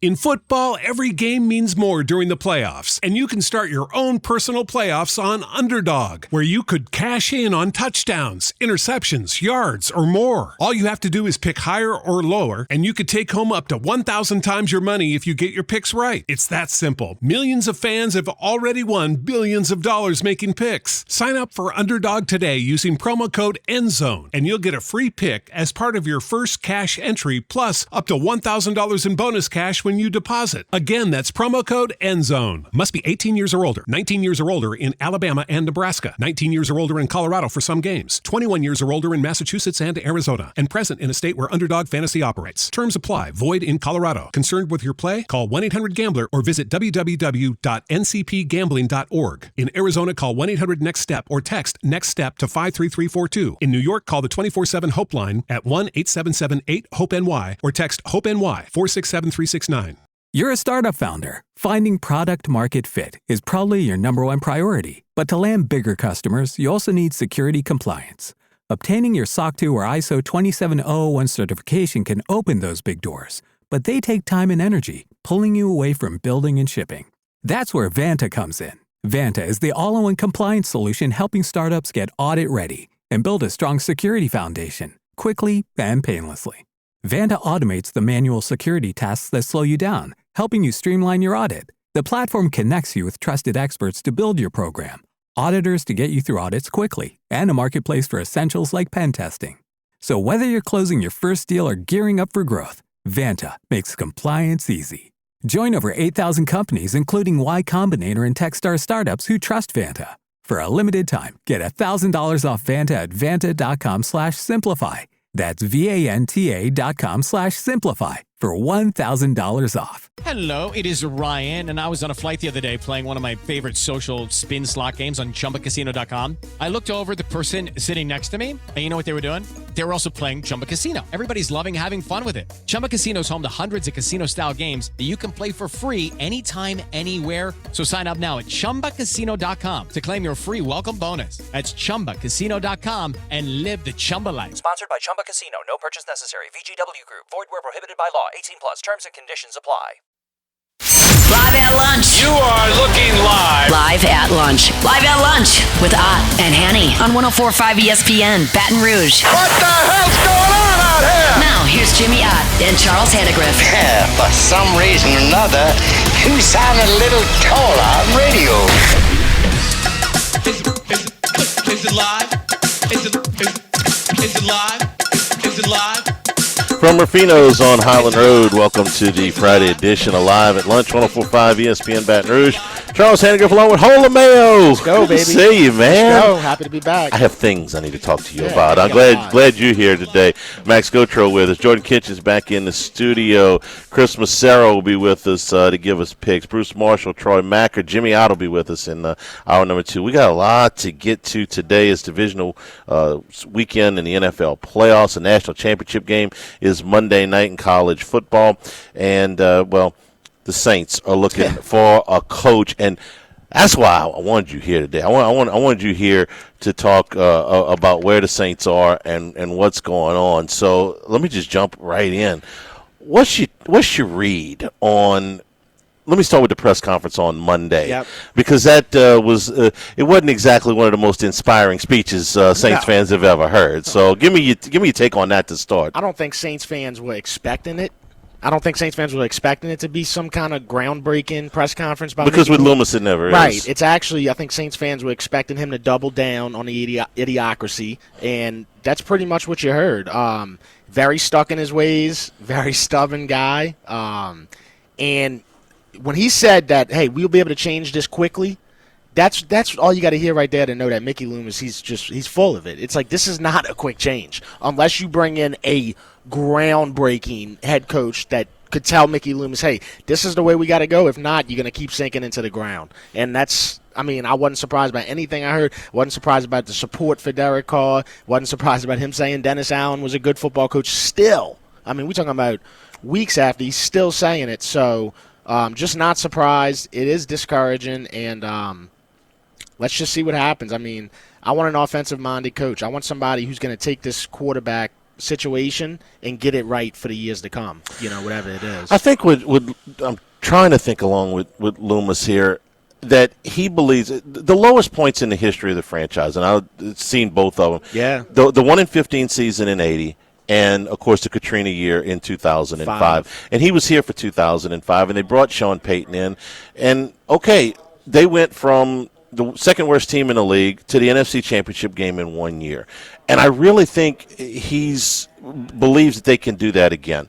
In football, every game means more during the playoffs, and you can start your own personal playoffs on Underdog, where you could cash in on touchdowns, interceptions, yards, or more. All you have to do is pick higher or lower, and you could take home up to 1,000 times your money if you get your picks right. It's that simple. Millions of fans have already won billions of dollars making picks. Sign up for Underdog today using promo code ENDZONE, and you'll get a free pick as part of your first cash entry, plus up to $1,000 in bonus cash when you deposit. Again, that's promo code ENDZONE. Must be 18 years or older. 19 years or older in Alabama and Nebraska. 19 years or older in Colorado for some games. 21 years or older in Massachusetts and Arizona. And present in a state where Underdog Fantasy operates. Terms apply. Void in Colorado. Concerned with your play? Call 1-800-GAMBLER or visit www.ncpgambling.org. In Arizona, call 1-800-NEXT-STEP or text NEXT STEP to 53342. In New York, call the 24/7 Hope line at 1-877-8-HOPE-NY or text HOPE-NY 467-369. You're a startup founder. Finding product market fit is probably your number one priority. But to land bigger customers, you also need security compliance. Obtaining your SOC 2 or ISO 27001 certification can open those big doors, but they take time and energy, pulling you away from building and shipping. That's where Vanta comes in. Vanta is the all-in-one compliance solution helping startups get audit ready and build a strong security foundation, quickly and painlessly. Vanta automates the manual security tasks that slow you down, helping you streamline your audit. The platform connects you with trusted experts to build your program, auditors to get you through audits quickly, and a marketplace for essentials like pen testing. So whether you're closing your first deal or gearing up for growth, Vanta makes compliance easy. Join over 8,000 companies, including Y Combinator and Techstar startups who trust Vanta. For a limited time, get $1,000 off Vanta at vanta.com/simplify. That's VANTA.com/simplify for $1,000 off. Hello, it is Ryan, and I was on a flight the other day playing one of my favorite social spin slot games on ChumbaCasino.com. I looked over at the person sitting next to me, and you know what they were doing? They were also playing Chumba Casino. Everybody's loving having fun with it. Chumba Casino is home to hundreds of casino-style games that you can play for free anytime, anywhere. So sign up now at ChumbaCasino.com to claim your free welcome bonus. That's ChumbaCasino.com and live the Chumba life. Sponsored by Chumba Casino. No purchase necessary. VGW Group. Void where prohibited by law. 18 plus. Terms and conditions apply. Live at lunch. You are looking live. Live at lunch. Live at lunch with Ott and Hanny on 104.5 ESPN, Baton Rouge. What the hell's going on out here? Now, here's Jimmy Ott and Charles Hannegriff. Yeah, for some reason or another, you sound a little taller on radio. Is it live? Is it live? Is it live? From Rufino's on Highland Road, welcome to the Friday edition of Live at Lunch, 104.5 ESPN Baton Rouge. Charles Hannegriff along with Mayo. Let's go, baby. Good to see you, man. Let's go. Happy to be back. I have things I need to talk to you about. I'm glad you're here today. Max Gotro with us. Jordan Kitchen's back in the studio. Chris Massaro will be with us to give us picks. Bruce Marshall, Troy Macker, Jimmy Ott will be with us in hour number 2. We got a lot to get to today. It's divisional weekend in the NFL playoffs. The national championship game is Monday night in college football. And, the Saints are looking for a coach, and that's why I wanted you here today. I wanted you here to talk about where the Saints are and what's going on. So let me just jump right in. What's your read on? Let me start with the press conference on Monday, because that was it wasn't exactly one of the most inspiring speeches Saints fans have ever heard. So give me your take on that to start. I don't think Saints fans were expecting it. I don't think Saints fans were expecting it to be some kind of groundbreaking press conference. Because with Loomis it never is. Right. It's actually, I think Saints fans were expecting him to double down on the idiocracy, and that's pretty much what you heard. Very stuck in his ways, very stubborn guy. And when he said that, hey, we'll be able to change this quickly, that's all you got to hear right there to know that Mickey Loomis, he's full of it. It's like, this is not a quick change unless you bring in a groundbreaking head coach that could tell Mickey Loomis, hey, this is the way we got to go. If not, you're going to keep sinking into the ground. And that's, I wasn't surprised by anything I heard. Wasn't surprised about the support for Derek Carr. Wasn't surprised about him saying Dennis Allen was a good football coach still. We're talking about weeks after he's still saying it. So just not surprised. It is discouraging, and let's just see what happens. I want an offensive-minded coach. I want somebody who's going to take this quarterback situation and get it right for the years to come, whatever it is. I think I'm trying to think along with Loomis here that he believes the lowest points in the history of the franchise, and I've seen both of them. Yeah. The 1-15 season in 80. And, of course, the Katrina year in 2005. And he was here for 2005, and they brought Sean Payton in. And, okay, they went from the second-worst team in the league to the NFC Championship game in 1 year. And I really think believes that they can do that again.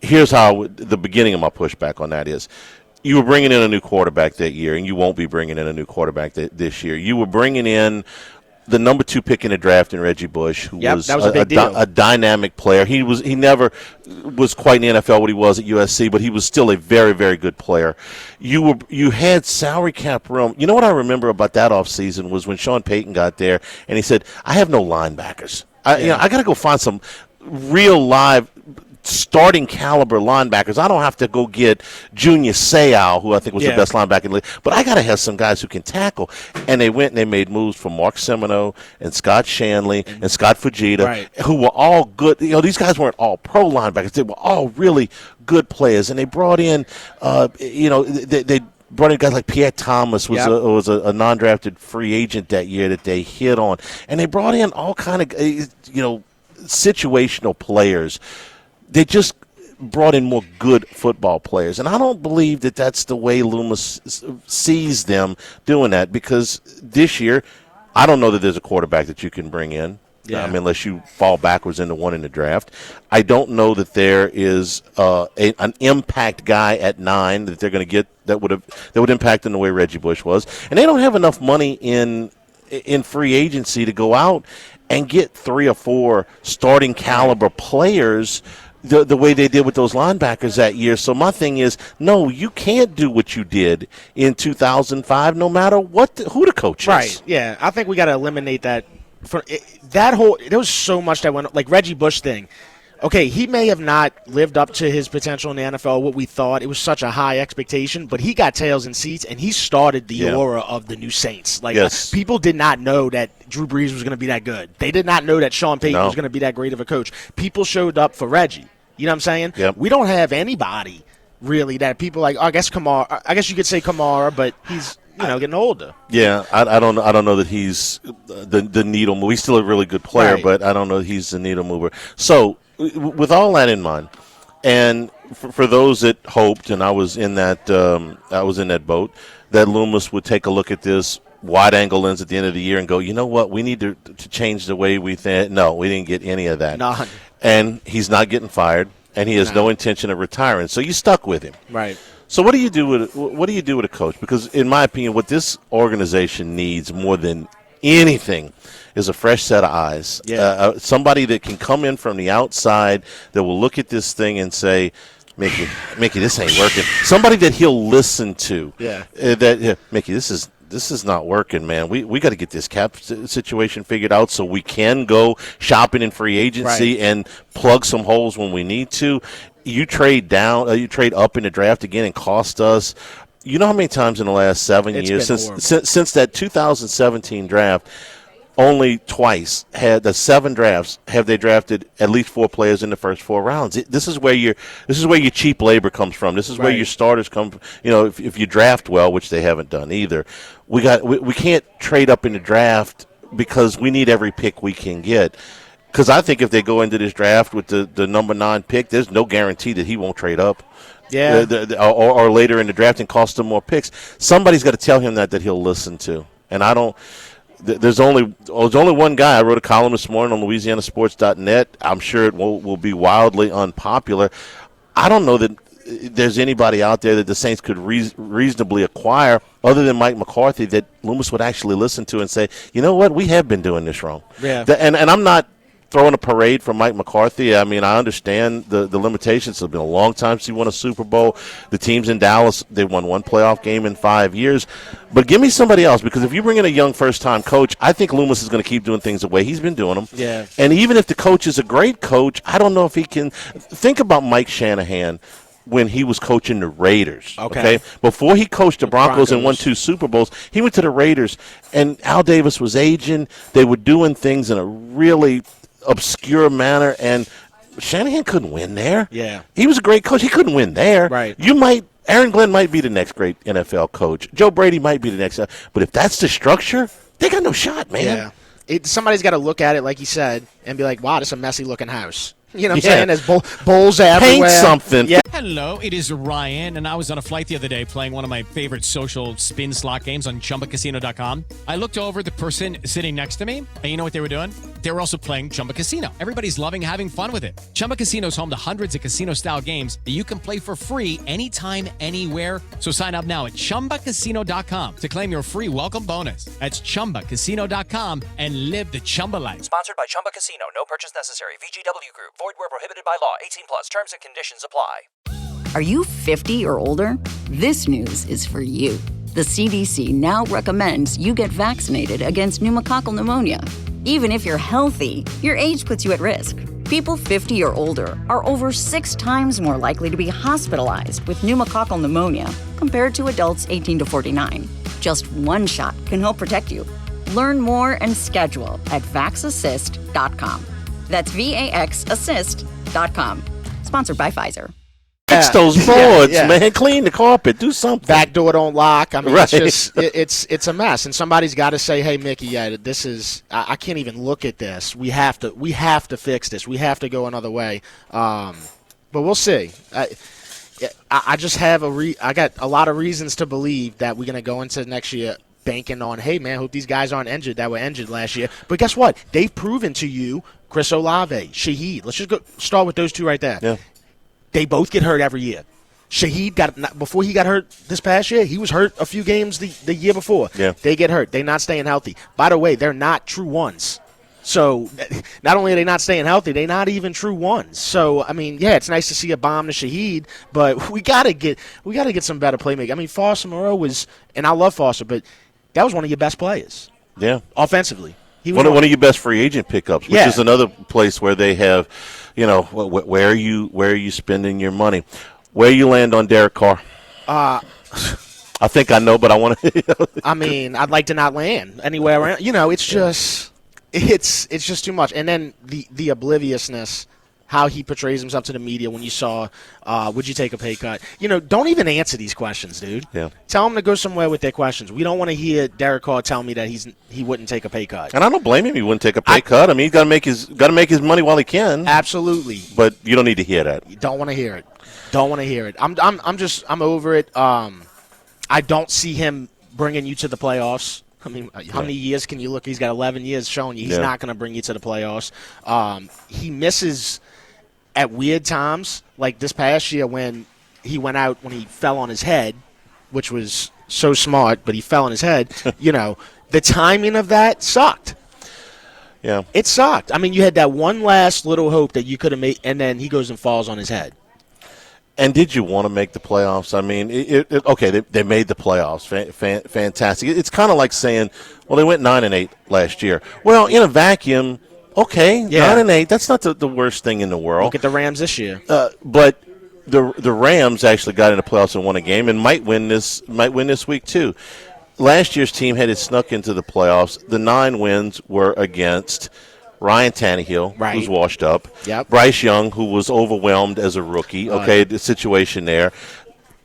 Here's how the beginning of my pushback on that is. You were bringing in a new quarterback that year, and you won't be bringing in a new quarterback this year. You were bringing in the number 2 pick in the draft in Reggie Bush, who was a dynamic player. He never was quite in the NFL what he was at USC, but he was still a very, very good player. You had salary cap room. You know what I remember about that offseason was when Sean Payton got there and he said, I have no linebackers. I got to go find some real live starting caliber linebackers. I don't have to go get Junior Seau, who I think was the best linebacker in the league, but I got to have some guys who can tackle. And they went and they made moves for Mark Semino and Scott Shanley and Scott Fujita, who were all good. These guys weren't all pro linebackers. They were all really good players. And they brought in, they brought in guys like Pierre Thomas was a non-drafted free agent that year that they hit on. And they brought in all kind of, situational players. They just brought in more good football players. And I don't believe that that's the way Loomis sees them doing that, because this year, I don't know that there's a quarterback that you can bring in. Unless you fall backwards into one in the draft. I don't know that there is an impact guy at 9 that they're going to get that would impact in the way Reggie Bush was. And they don't have enough money in free agency to go out and get 3 or 4 starting caliber players the way they did with those linebackers that year. So my thing is, no, you can't do what you did in 2005 no matter who the coach is. Right, yeah. I think we got to eliminate that. There was so much that went, like Reggie Bush thing. Okay, he may have not lived up to his potential in the NFL, what we thought. It was such a high expectation, but he got tails and seats, and he started the aura of the new Saints. People did not know that Drew Brees was going to be that good. They did not know that Sean Payton was going to be that great of a coach. People showed up for Reggie. You know what I'm saying? Yep. We don't have anybody, really, that people like, I guess Kamara. I guess you could say Kamara, but he's getting older. Yeah, I don't know that he's the needle mover. He's still a really good player, but I don't know that he's the needle mover. So, with all that in mind, and for those that hoped, and I was in that boat, that Loomis would take a look at this wide-angle lens at the end of the year and go, you know what, we need to change the way we think. No, we didn't get any of that. None. And he's not getting fired, and he has no intention of retiring. So you stuck with him. Right. So what do you do with a coach? Because in my opinion, what this organization needs more than anything is a fresh set of eyes. Yeah. Somebody that can come in from the outside that will look at this thing and say, Mickey, this ain't working. Somebody that he'll listen to. Yeah. Mickey, this is not working, man. We got to get this cap situation figured out so we can go shopping in free agency and plug some holes when we need to. You trade down, you trade up in the draft again and cost us. You know how many times in the last 7 years since that 2017 draft, only twice had the 7 drafts have they drafted at least 4 players in the first 4 rounds. This is where your cheap labor comes from. This is where your starters come from. If you draft well, which they haven't done either, we can't trade up in the draft because we need every pick we can get. Because I think if they go into this draft with the number 9 pick, there's no guarantee that he won't trade up. Yeah. Or later in the draft and cost him more picks. Somebody's got to tell him that he'll listen to. And I don't. There's only one guy. I wrote a column this morning on LouisianaSports.net. I'm sure it will be wildly unpopular. I don't know that there's anybody out there that the Saints could reasonably acquire other than Mike McCarthy that Loomis would actually listen to and say, you know what, we have been doing this wrong. Yeah. And I'm not throwing a parade for Mike McCarthy. I mean, I understand the limitations. It's been a long time since he won a Super Bowl. The teams in Dallas, they won 1 playoff game in 5 years. But give me somebody else, because if you bring in a young first-time coach, I think Loomis is going to keep doing things the way he's been doing them. Yeah. And even if the coach is a great coach, I don't know if he can. Think about Mike Shanahan when he was coaching the Raiders. Okay. Before he coached the Broncos and won 2 Super Bowls, he went to the Raiders, and Al Davis was aging. They were doing things in a really obscure manner, and Shanahan couldn't win there. Yeah. He was a great coach. He couldn't win there. Right. Aaron Glenn might be the next great NFL coach. Joe Brady might be the next. But if that's the structure, they got no shot, man. Yeah. Somebody's got to look at it, like you said, and be like, wow, this is a messy-looking house. You know what I'm saying? There's bowls everywhere. Paint something. Yeah. Hello, it is Ryan, and I was on a flight the other day playing one of my favorite social spin slot games on ChumbaCasino.com. I looked over the person sitting next to me, and you know what they were doing? They were also playing Chumba Casino. Everybody's loving having fun with it. Chumba Casino is home to hundreds of casino-style games that you can play for free anytime, anywhere. So sign up now at ChumbaCasino.com to claim your free welcome bonus. That's ChumbaCasino.com and live the Chumba life. Sponsored by Chumba Casino. No purchase necessary. VGW Group. Void where prohibited by law. 18 plus. Terms and conditions apply. Are you 50 or older? This news is for you. The CDC now recommends you get vaccinated against pneumococcal pneumonia. Even if you're healthy, your age puts you at risk. People 50 or older are over 6 times more likely to be hospitalized with pneumococcal pneumonia compared to adults 18 to 49. Just one shot can help protect you. Learn more and schedule at vaxassist.com. That's VAXassist.com. Sponsored by Pfizer. Fix those boards, man. Clean the carpet. Do something. Back door don't lock. I mean, right. it's a mess. And somebody's got to say, hey, Mickey, this is I can't even look at this. We have to fix this. We have to go another way. But we'll see. I just have I got a lot of reasons to believe that we're going to go into next year banking on, hey, man, hope these guys aren't injured that were injured last year. But guess what? They've proven to you, Chris Olave, Shaheed. Let's just start with those two right there. Yeah. They both get hurt every year. Shaheed before he got hurt this past year, he was hurt a few games the year before. Yeah. They get hurt. They're not staying healthy. By the way, they're not true ones. So not only are they not staying healthy, they're not even true ones. So I mean, yeah, it's nice to see a bomb to Shaheed, but we gotta get some better playmaking. I mean, Foster Moreau was, and I love Foster, but that was one of your best players. Yeah, offensively. He was one of your best free agent pickups, which is another place where they have, where are you spending your money? Where you land on Derek Carr? I think I know, but I want to. I mean, I'd like to not land anywhere around. It's just it's just too much. And then the obliviousness, how he portrays himself to the media when you saw, would you take a pay cut? Don't even answer these questions, dude. Yeah. Tell him to go somewhere with their questions. We don't want to hear Derek Carr tell me that he wouldn't take a pay cut. And I don't blame him. He wouldn't take a pay cut. I mean, he's got to make his money while he can. Absolutely. But you don't need to hear that. You don't want to hear it. I'm over it. I don't see him bringing you to the playoffs. I mean, how many years can you look? He's got 11 years showing you he's not going to bring you to the playoffs. He misses at weird times, like this past year when he went out when he fell on his head, which was so smart, but he fell on his head. The timing of that sucked. Yeah. It sucked. I mean, you had that one last little hope that you could have made, and then he goes and falls on his head. And did you want to make the playoffs? I mean, they made the playoffs. Fantastic. It's kind of like saying, well, they went 9-8 last year. Well, in a vacuum, 9-8. That's not the worst thing in the world. Look at the Rams this year. But the Rams actually got into playoffs and won a game, and might win this week too. Last year's team had it snuck into the playoffs. The 9 wins were against Ryan Tannehill, who's washed up. Yep. Bryce Young, who was overwhelmed as a rookie. The situation there.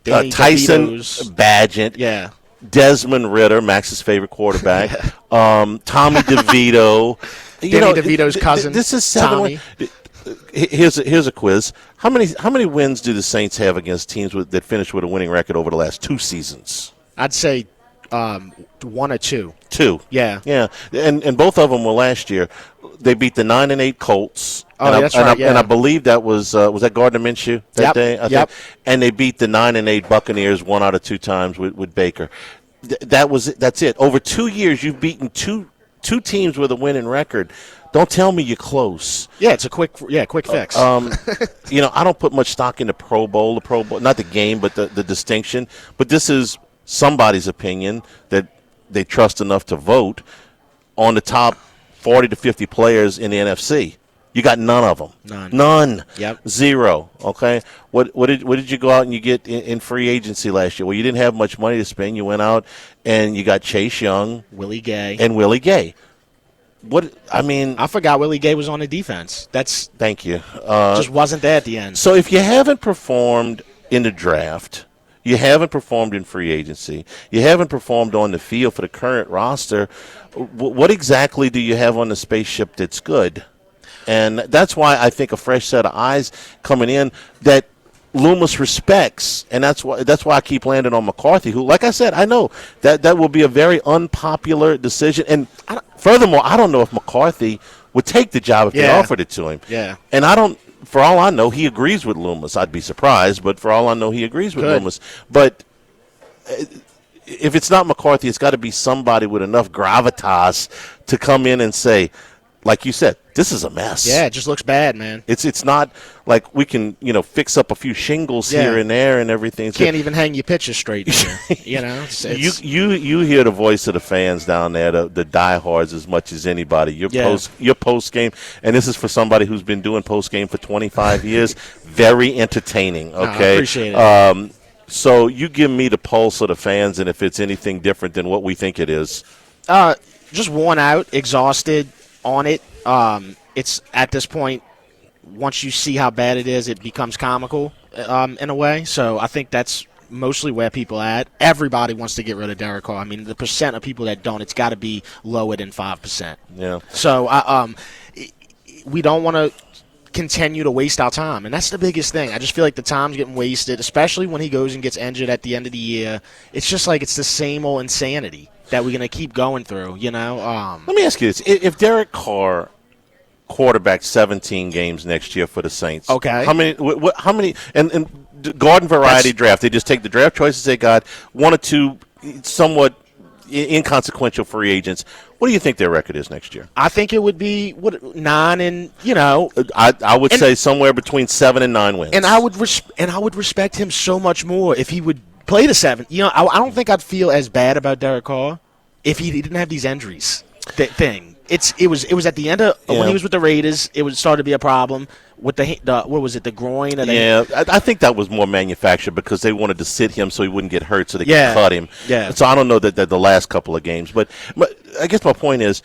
Tyson Bagent. Yeah. Desmond Ridder, Max's favorite quarterback. Tommy DeVito. DeVito's cousin. This is 7. Here's a quiz. How many wins do the Saints have against teams that finished with a winning record over the last 2 seasons? I'd say 1 or 2. 2. Yeah. Yeah. And both of them were last year. They beat the 9-8 Colts. That's right. And I believe that was that Gardner Minshew that day? I think. And they beat the 9-8 Buccaneers 1 out of 2 times with Baker. That's it. Over 2 years, you've beaten two teams with a winning record. Don't tell me you're close. Yeah, it's a quick fix. I don't put much stock in the Pro Bowl, not the game, but the distinction. But this is somebody's opinion that they trust enough to vote on the top 40 to 50 players in the NFC. You got none of them. None. Yep. 0. Okay. What did you go out and you get in free agency last year? Well, you didn't have much money to spend. You went out and you got Chase Young, Willie Gay. I forgot Willie Gay was on the defense. Thank you. Just wasn't there at the end. So if you haven't performed in the draft, you haven't performed in free agency, you haven't performed on the field for the current roster, what exactly do you have on the spaceship that's good? And that's why I think a fresh set of eyes coming in that Loomis respects, and that's why I keep landing on McCarthy, who, like I said, I know that will be a very unpopular decision. And furthermore, I don't know if McCarthy would take the job if they offered it to him. Yeah. And for all I know, he agrees with Loomis. I'd be surprised, but for all I know, he agrees with Loomis. But if it's not McCarthy, it's got to be somebody with enough gravitas to come in and say, like you said, this is a mess. Yeah, it just looks bad, man. It's not like we can, fix up a few shingles here and there and everything. Can't even hang your pitches straight here. You hear the voice of the fans down there, the diehards, as much as anybody. Your post game, and this is for somebody who's been doing post game for 25 years. Very entertaining. Okay, I appreciate it. So you give me the pulse of the fans, and if it's anything different than what we think it is, just worn out, exhausted on it. It's at this point, once you see how bad it is, it becomes comical in a way. So I think that's mostly where people are at. Everybody wants to get rid of Derek Carr. I mean, the percent of people that don't, it's got to be lower than 5%. Yeah. So we don't want to continue to waste our time, and that's the biggest thing. I just feel like the time's getting wasted, especially when he goes and gets injured at the end of the year. It's just like it's the same old insanity that we're going to keep going through, Let me ask you this. If Derek Carr quarterbacked 17 games next year for the Saints, okay, how many, and garden variety draft, they just take the draft choices they got, one or two somewhat inconsequential free agents. What do you think their record is next year? I think it would be 9 and, I would say somewhere between 7 and 9 wins. And I would respect him so much more if he would play the 7. I don't think I'd feel as bad about Derek Carr if he didn't have these injuries. It was at the end of when he was with the Raiders. It would start to be a problem with the what was it, the groin? I think that was more manufactured because they wanted to sit him so he wouldn't get hurt, so they could cut him. Yeah. So I don't know that the last couple of games, but I guess my point is,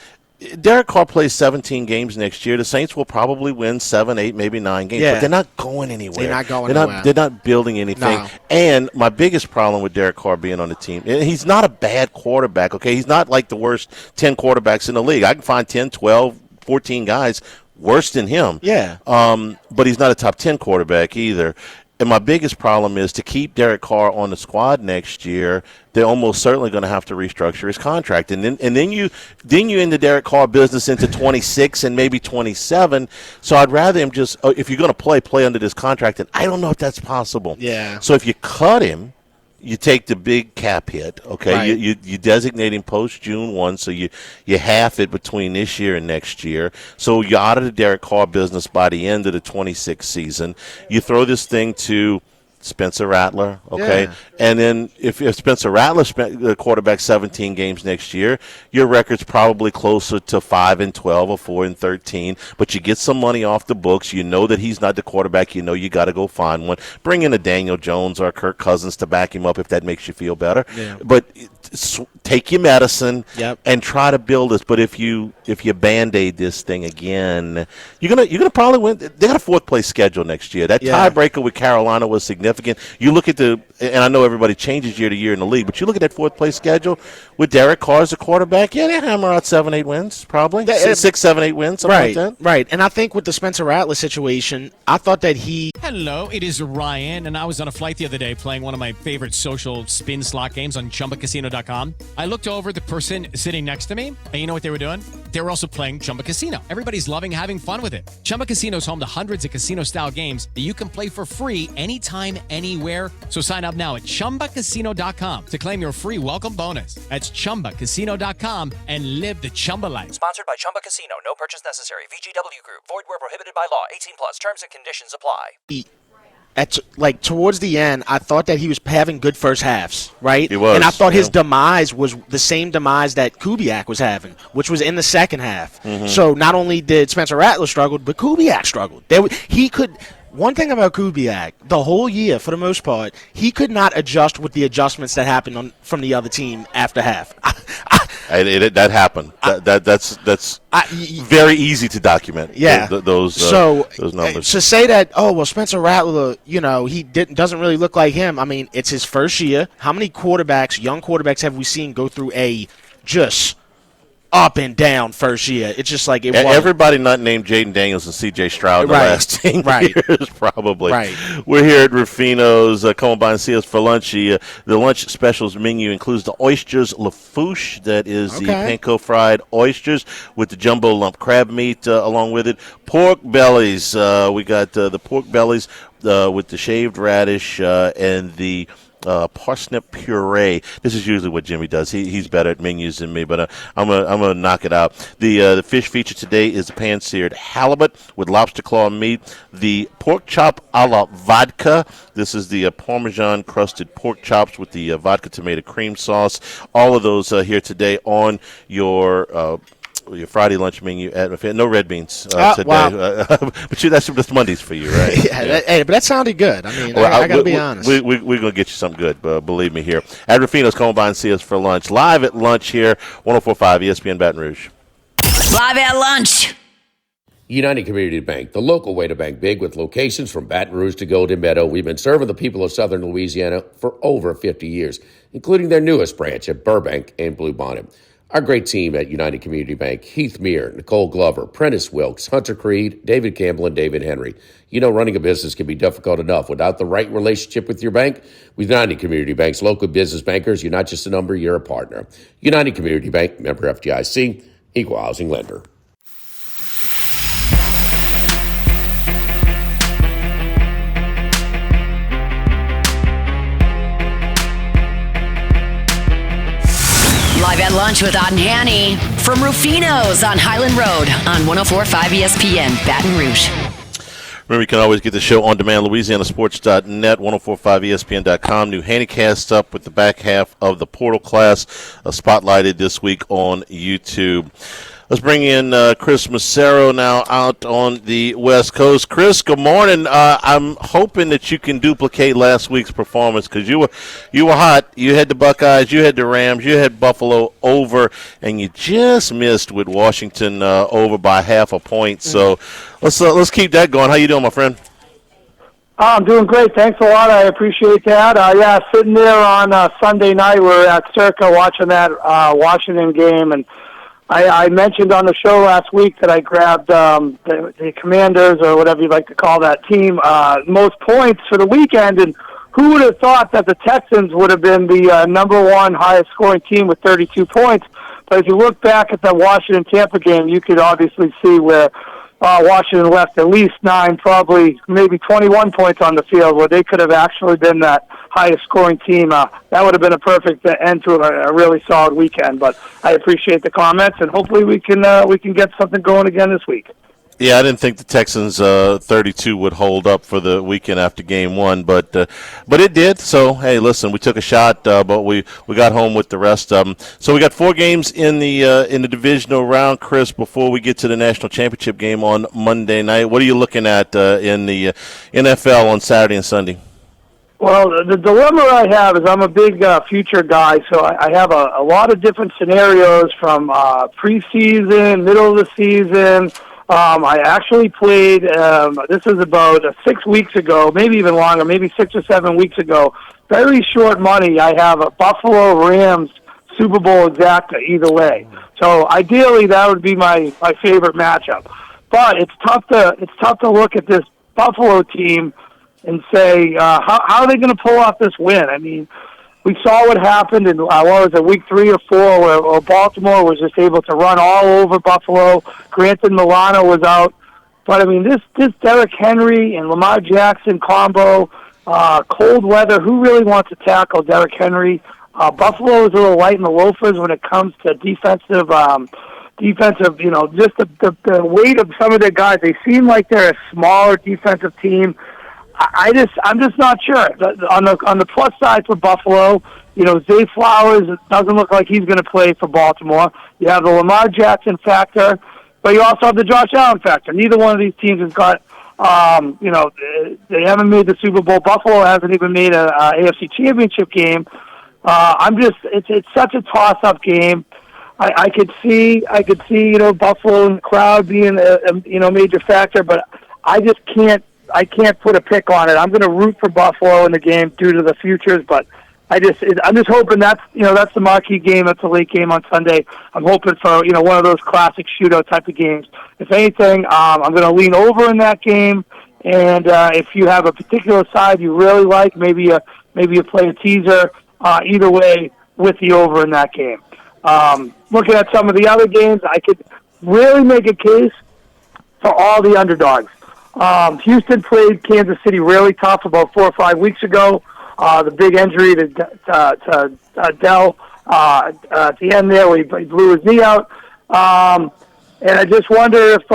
Derek Carr plays 17 games next year. The Saints will probably win 7, 8, maybe 9 games, but they're not going anywhere. They're not going anywhere. They're not building anything. No. And my biggest problem with Derek Carr being on the team, he's not a bad quarterback, okay? He's not like the worst 10 quarterbacks in the league. I can find 10, 12, 14 guys worse than him. Yeah. But he's not a top 10 quarterback either. And my biggest problem is to keep Derek Carr on the squad next year. They're almost certainly going to have to restructure his contract, and then you in the Derek Carr business into 26 and maybe 27. So I'd rather him just if you're going to play under this contract, and I don't know if that's possible. Yeah. So if you cut him, you take the big cap hit, okay? Right. You designate him post-June 1, so you half it between this year and next year. So you're out of the Derek Carr business by the end of the 26 season. You throw this thing to Spencer Rattler, okay? Yeah. And then if Spencer Rattler the quarterback 17 games next year, your record's probably closer to 5-12 or 4-13. But you get some money off the books. You know that he's not the quarterback. You know you got to go find one. Bring in a Daniel Jones or a Kirk Cousins to back him up if that makes you feel better. Yeah. But take your medicine and try to build this. But if you Band-Aid this thing again, you're gonna probably win. They got a 4th place schedule next year. That tiebreaker with Carolina was significant. You look at and I know everybody changes year to year in the league, but you look at that 4th place schedule with Derek Carr as a quarterback. Yeah, they hammer out 7, 8 wins probably. 6, 7, 8 wins. Something like that. Right. And I think with the Spencer Rattler situation, I thought that he. Hello, it is Ryan, and I was on a flight the other day playing one of my favorite social spin slot games on ChumbaCasino.com. I looked over the person sitting next to me, and you know what they were doing? They were also playing Chumba Casino. Everybody's loving having fun with it. Chumba Casino is home to hundreds of casino-style games that you can play for free anytime, anywhere. So sign up now at ChumbaCasino.com to claim your free welcome bonus. That's ChumbaCasino.com and live the Chumba life. Sponsored by Chumba Casino. No purchase necessary. VGW Group. Void where prohibited by law. 18 plus. Terms and conditions apply. Towards the end, I thought that he was having good first halves, right? He was. And I thought his demise was the same demise that Kubiak was having, which was in the second half. Mm-hmm. So not only did Spencer Rattler struggle, but Kubiak struggled. One thing about Kubiak, the whole year, for the most part, he could not adjust with the adjustments that happened from the other team after half. That happened. That's very easy to document. Yeah. Those numbers. To say that, Spencer Rattler, he doesn't really look like him. I mean, it's his first year. How many young quarterbacks, have we seen go through a just up and down first year? It's just like everybody not named Jaden Daniels and C.J. Stroud the last 10 years, probably. Right. We're here at Rufino's. Come by and see us for lunch. The lunch specials menu includes the oysters Lafouche. That is the panko fried oysters with the jumbo lump crab meat along with it. Pork bellies. We got the pork bellies with the shaved radish and the parsnip puree. This is usually what Jimmy does. He's better at menus than me, but I'm gonna knock it out. The fish feature today is the pan-seared halibut with lobster claw meat. The pork chop a la vodka. This is the Parmesan crusted pork chops with the vodka tomato cream sauce. All of those here today on your Friday lunch menu at no red beans today. Wow. But that's Mondays for you, right? But that sounded good. I mean, I got to be honest. We're going to get you something good, believe me, here. At Rufino's, come by and see us for lunch. Live at lunch here, 104.5 ESPN Baton Rouge. Live at lunch. United Community Bank, the local way to bank big with locations from Baton Rouge to Golden Meadow. We've been serving the people of Southern Louisiana for over 50 years, including their newest branch at Burbank and Bluebonnet. Our great team at United Community Bank, Heath Meir, Nicole Glover, Prentice Wilkes, Hunter Creed, David Campbell, and David Henry. Running a business can be difficult enough. Without the right relationship with your bank, with United Community Bank's local business bankers, you're not just a number, you're a partner. United Community Bank, member FDIC, equal housing lender. Live at lunch with Odd and Hanny from Rufino's on Highland Road on 104.5 ESPN, Baton Rouge. Remember, you can always get the show on demand, LouisianaSports.net, 1045ESPN.com. New Handycast up with the back half of the Portal class, spotlighted this week on YouTube. Let's bring in Chris Massaro now out on the West Coast. Chris, good morning. I'm hoping that you can duplicate last week's performance because you were hot. You had the Buckeyes, you had the Rams, you had Buffalo over, and you just missed with Washington over by half a point. So let's keep that going. How you doing, my friend? I'm doing great. Thanks a lot. I appreciate that. Sitting there on Sunday night, we're at Circa watching that Washington game, and I mentioned on the show last week that I grabbed the Commanders, or whatever you'd like to call that team, most points for the weekend. And who would have thought that the Texans would have been the number one highest scoring team with 32 points? But if you look back at the Washington-Tampa game, you could obviously see where Washington left at least 9, probably maybe 21 points on the field, where they could have actually been that highest scoring team. That would have been a perfect end to a really solid weekend. But I appreciate the comments, and hopefully we can get something going again this week. Yeah, I didn't think the Texans 32 would hold up for the weekend after game one, but it did. So hey, listen, we took a shot, but we got home with the rest of them. So we got 4 games in the divisional round, Chris. Before we get to the national championship game on Monday night, what are you looking at in the NFL on Saturday and Sunday? Well, the dilemma I have is I'm a big future guy, so I have a lot of different scenarios from preseason, middle of the season. I actually played, this is about 6 weeks ago, maybe even longer, maybe 6 or 7 weeks ago. Very short money. I have a Buffalo Rams Super Bowl exacta either way. So ideally that would be my favorite matchup. But it's tough to look at this Buffalo team and say, how are they going to pull off this win? I mean, we saw what happened in, week 3 or 4, where Baltimore was just able to run all over Buffalo. Granted, Milano was out. But, I mean, this Derrick Henry and Lamar Jackson combo, cold weather, who really wants to tackle Derrick Henry? Buffalo is a little light in the loafers when it comes to defensive, just the weight of some of their guys. They seem like they're a smaller defensive team. I'm just not sure. On the plus side for Buffalo, Zay Flowers doesn't look like he's going to play for Baltimore. You have the Lamar Jackson factor, but you also have the Josh Allen factor. Neither one of these teams has got, they haven't made the Super Bowl. Buffalo hasn't even made an AFC Championship game. It's such a toss-up game. I could see Buffalo in the crowd being a major factor, but I can't put a pick on it. I'm going to root for Buffalo in the game due to the futures, but I'm just hoping that's the marquee game. That's a late game on Sunday. I'm hoping for one of those classic shootout type of games. If anything, I'm going to lean over in that game. And if you have a particular side you really like, maybe you play a teaser. Either way, with the over in that game. Looking at some of the other games, I could really make a case for all the underdogs. Houston played Kansas City really tough about 4 or 5 weeks ago. The big injury to Dell at the end there, where he blew his knee out. And I just wonder if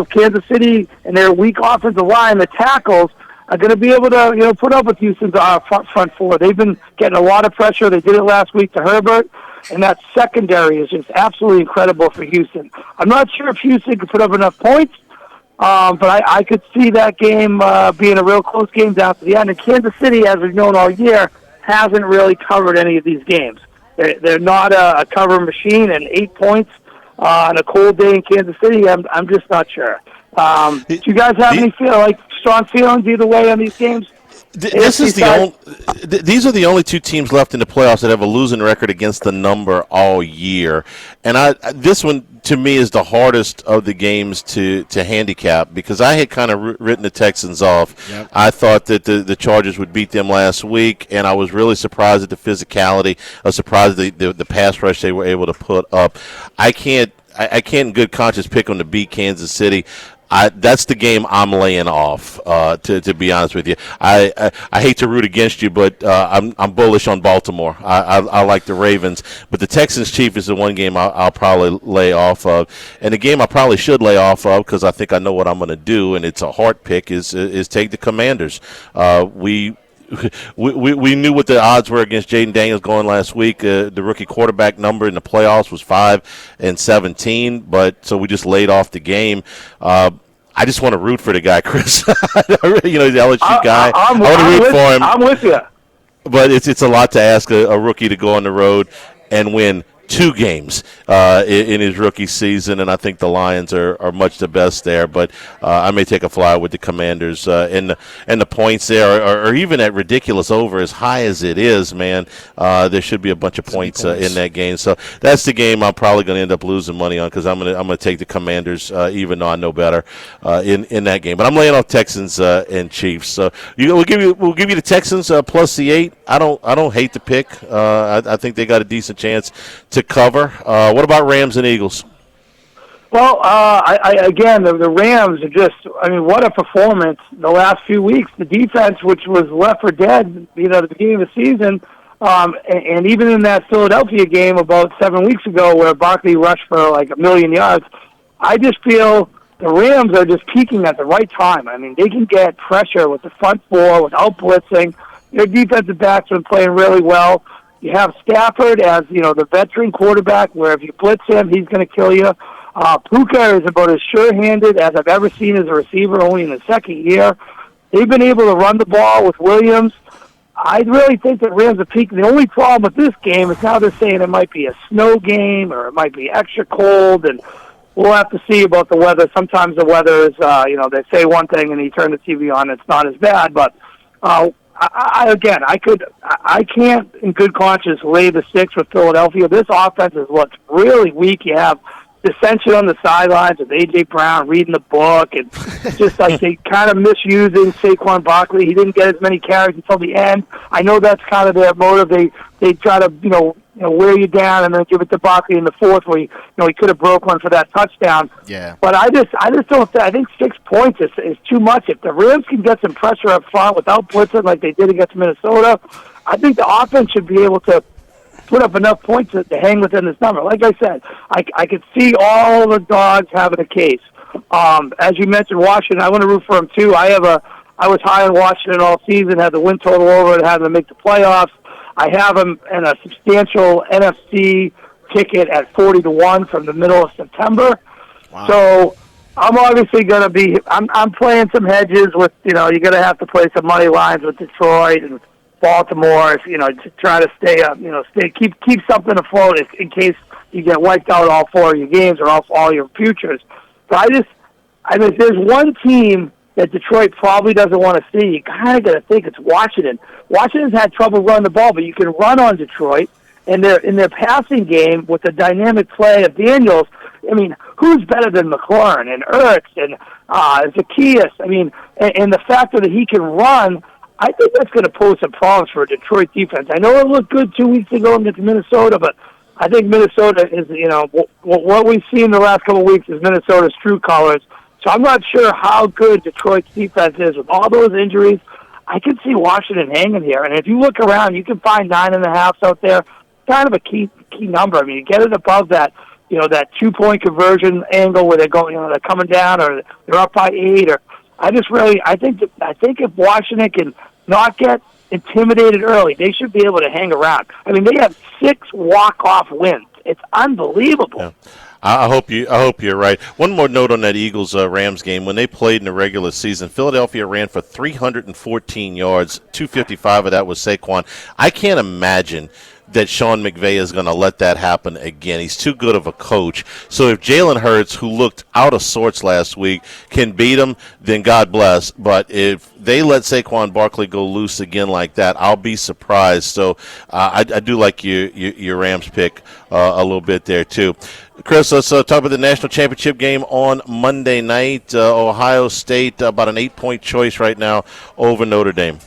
Kansas City and their weak offensive line, the tackles, are going to be able to put up with Houston's front four. They've been getting a lot of pressure. They did it last week to Herbert, and that secondary is just absolutely incredible for Houston. I'm not sure if Houston could put up enough points, but I could see that game being a real close game down to the end. And Kansas City, as we've known all year, hasn't really covered any of these games. They're not a cover machine, and 8 points on a cold day in Kansas City, I'm just not sure. Do you guys have any strong feelings either way on these games? These are the only two teams left in the playoffs that have a losing record against the number all year, and this one to me is the hardest of the games to handicap because I had kind of written the Texans off. Yep. I thought that the Chargers would beat them last week, and I was really surprised at the physicality. I was surprised at the pass rush they were able to put up. I can't in good conscience pick them to beat Kansas City. That's the game I'm laying off. To be honest with you, I hate to root against you, but I'm bullish on Baltimore. I like the Ravens, but the Texans Chiefs is the one game I'll probably lay off of, and the game I probably should lay off of because I think I know what I'm going to do, and it's a heart pick is take the Commanders. We knew what the odds were against Jaden Daniels going last week. The rookie quarterback number in the playoffs was 5-17, but so we just laid off the game. I just want to root for the guy, Chris. He's the LSU guy. I want to root for him. I'm with you. But it's a lot to ask a rookie to go on the road and win 2 games in his rookie season, and I think the Lions are much the best there. But I may take a flyer with the Commanders, and the points there are even at ridiculous over as high as it is. Man, there should be a bunch of points in that game. So that's the game I'm probably going to end up losing money on because I'm gonna take the Commanders, even though I know better in that game. But I'm laying off Texans and Chiefs. So we'll give you the Texans plus the 8. I don't hate the pick. I think they got a decent chance to cover. What about Rams and Eagles? Well, again, the Rams are just, what a performance the last few weeks. The defense, which was left for dead, at the beginning of the season, and even in that Philadelphia game about 7 weeks ago where Barkley rushed for like 1 million yards, I just feel the Rams are just peaking at the right time. They can get pressure with the front four without blitzing. Their defensive backs have been playing really well. You have Stafford as, the veteran quarterback, where if you blitz him, he's going to kill you. Puka is about as sure-handed as I've ever seen as a receiver, only in the second year. They've been able to run the ball with Williams. I really think that Rams are peaking. The only problem with this game is now they're saying it might be a snow game or it might be extra cold, and we'll have to see about the weather. Sometimes the weather is, they say one thing and you turn the TV on, it's not as bad, but I can't in good conscience lay the 6 with Philadelphia. This offense has looked really weak. You have dissension on the sidelines with A.J. Brown reading the book, and just like they kind of misusing Saquon Barkley. He didn't get as many carries until the end. I know that's kind of their motive. They try to wear you down and then give it to Barkley in the fourth, where he could have broke one for that touchdown. Yeah. But I just don't. I think 6 points is too much. If the Rams can get some pressure up front without blitzing like they did against Minnesota, I think the offense should be able to put up enough points to hang within this number. Like I said, I could see all the dogs having a case. As you mentioned, Washington, I want to root for them too. I was high on Washington all season, had the win total over and had them to make the playoffs. I have them in a substantial NFC ticket at 40-1 from the middle of September. Wow. So I'm obviously going to be. I'm playing some hedges with. You're going to have to play some money lines with Detroit and Baltimore. To try to stay up. Keep something afloat in case you get wiped out all 4 of your games or all your futures. But I mean, if there's one team that Detroit probably doesn't want to see, you kind of got to think it's Washington. Washington's had trouble running the ball, but you can run on Detroit. And in their passing game with the dynamic play of Daniels, I mean, who's better than McLaurin and Ertz and Zacchaeus? I mean, and the fact that he can run, I think that's going to pose some problems for a Detroit defense. I know it looked good 2 weeks ago against Minnesota, but I think Minnesota is, what we've seen the last couple of weeks is Minnesota's true colors. So I'm not sure how good Detroit's defense is with all those injuries. I can see Washington hanging here. And if you look around, you can find 9.5 out there. Kind of a key number. I mean, you get it above that, that 2-point conversion angle where they're going, they're coming down or they're up by 8. Or I think if Washington can not get intimidated early, they should be able to hang around. I mean, they have 6 walk-off wins. It's unbelievable. Yeah. I hope you're right. One more note on that Eagles-Rams game. When they played in the regular season, Philadelphia ran for 314 yards. 255 of that was Saquon. I can't imagine that Sean McVay is going to let that happen again. He's too good of a coach. So if Jalen Hurts, who looked out of sorts last week, can beat him, then God bless. But if they let Saquon Barkley go loose again like that, I'll be surprised. So I do like your Rams pick a little bit there too. Chris, let's talk about the national championship game on Monday night. Ohio State, about an 8-point choice right now over Notre Dame.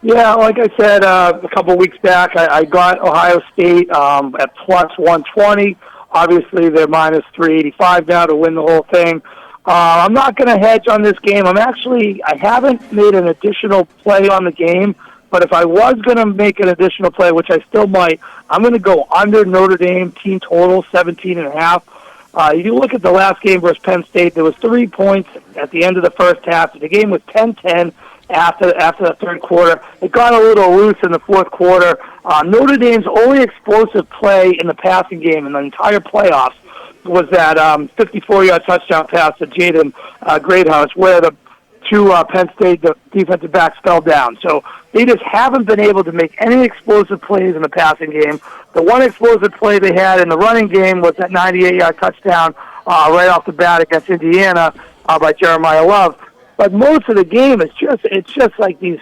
Yeah, like I said a couple weeks back, I got Ohio State at plus 120. Obviously, they're minus 385 now to win the whole thing. I'm not going to hedge on this game. I haven't made an additional play on the game, but if I was going to make an additional play, which I still might, I'm going to go under Notre Dame team total, 17.5. You look at the last game versus Penn State, there was 3 points at the end of the first half. The game was 10-10. After the third quarter. It got a little loose in the fourth quarter. Notre Dame's only explosive play in the passing game in the entire playoffs was that 54-yard touchdown pass to Jaden Greathouse, where the 2 Penn State defensive backs fell down. So they just haven't been able to make any explosive plays in the passing game. The one explosive play they had in the running game was that 98-yard touchdown right off the bat against Indiana by Jeremiah Love. But most of the game, it's just like these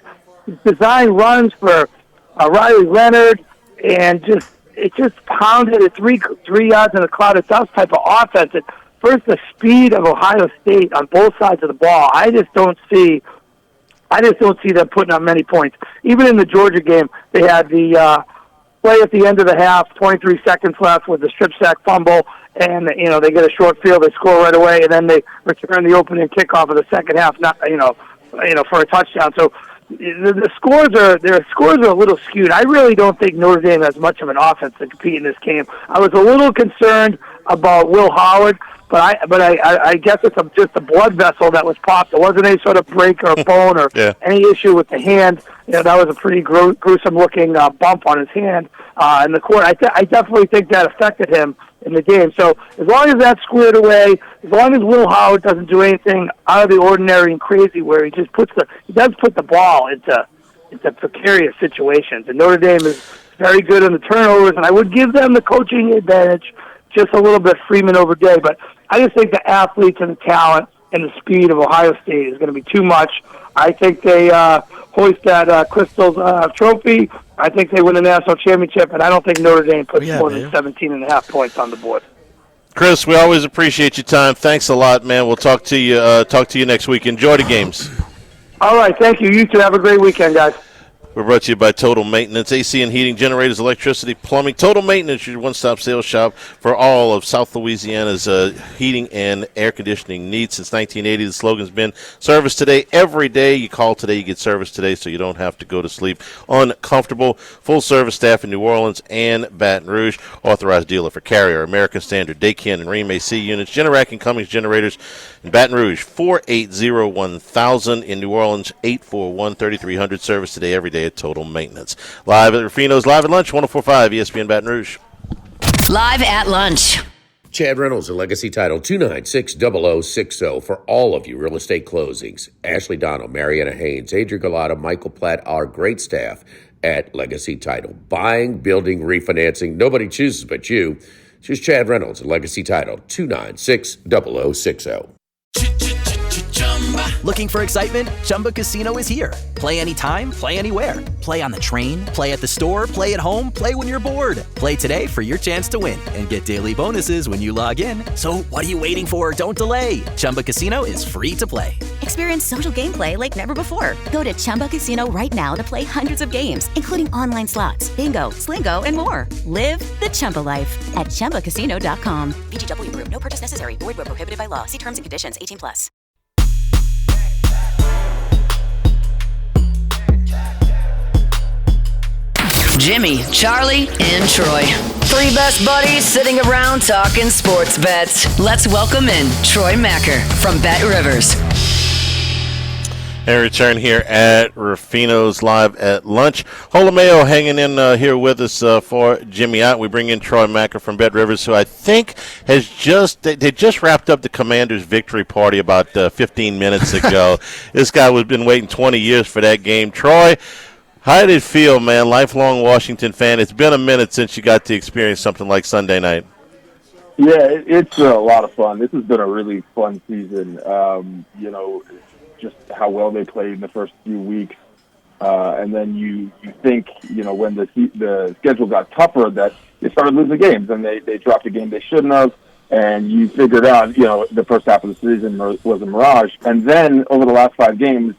design runs for Riley Leonard, and it just pounded at 3 yards in a cloud of dust type of offense. First, the speed of Ohio State on both sides of the ball. I just don't see them putting up many points. Even in the Georgia game, they had the play at the end of the half, 23 seconds left with the strip sack fumble. And they get a short field, they score right away, and then they return the opening kickoff of the second half, for a touchdown. So the scores are a little skewed. I really don't think Notre Dame has much of an offense to compete in this game. I was a little concerned about Will Howard, but I guess it's just a blood vessel that was popped. There wasn't any sort of break or bone or any issue with the hand. That was a pretty gruesome looking bump on his hand in the court. I definitely think that affected him in the game. So as long as that's squared away, as long as Will Howard doesn't do anything out of the ordinary and crazy, where he does put the ball into precarious situations. And Notre Dame is very good on the turnovers, and I would give them the coaching advantage just a little bit, Freeman over Day. But I just think the athletes and the talent and the speed of Ohio State is going to be too much. I think they hoist that Crystal's trophy. I think they win the national championship, and I don't think Notre Dame puts more than 17.5 points on the board. Chris, we always appreciate your time. Thanks a lot, man. We'll talk to you next week. Enjoy the games. All right, thank you. You too. Have a great weekend, guys. We're brought to you by Total Maintenance, AC and heating, generators, electricity, plumbing. Total Maintenance, your one-stop sales shop for all of South Louisiana's heating and air conditioning needs. Since 1980, the slogan's been service today, every day. You call today, you get service today, so you don't have to go to sleep uncomfortable. Full-service staff in New Orleans and Baton Rouge. Authorized dealer for Carrier, American Standard, Daykin, and Rheem AC units. Generac and Cummings generators in Baton Rouge, 480-1000. In New Orleans, 841-3300. Service today, every day at Total Maintenance. Live at Rufino's, live at lunch, 104.5 ESPN Baton Rouge. Live at lunch. Chad Reynolds at Legacy Title, 296-0060 for all of you real estate closings. Ashley Donald, Mariana Haynes, Adrian Galata, Michael Platt, our great staff at Legacy Title. Buying, building, refinancing. Nobody chooses but you. Choose Chad Reynolds at Legacy Title, 296-0060. Looking for excitement? Chumba Casino is here. Play anytime, play anywhere. Play on the train, play at the store, play at home, play when you're bored. Play today for your chance to win and get daily bonuses when you log in. So what are you waiting for? Don't delay. Chumba Casino is free to play. Experience social gameplay like never before. Go to Chumba Casino right now to play hundreds of games, including online slots, bingo, Slingo, and more. Live the Chumba life at ChumbaCasino.com. VGW Group. No purchase necessary. Void where prohibited by law. See terms and conditions. 18+. Jimmy, Charlie, and Troy. Three best buddies sitting around talking sports bets. Let's welcome in Troy Macker from Bet Rivers. And return here at Rufino's Live at Lunch. Holomeo hanging in here with us for Jimmy Ott. We bring in Troy Macker from Bet Rivers, who I think has they just wrapped up the Commanders' victory party about 15 minutes ago. This guy has been waiting 20 years for that game. Troy, how did it feel, man? Lifelong Washington fan. It's been a minute since you got to experience something like Sunday night. Yeah, it's a lot of fun. This has been a really fun season. Just how well they played in the first few weeks. And then you think, when the schedule got tougher that they started losing games and they dropped a game they shouldn't have. And you figured out, the first half of the season was a mirage. And then over the last 5 games,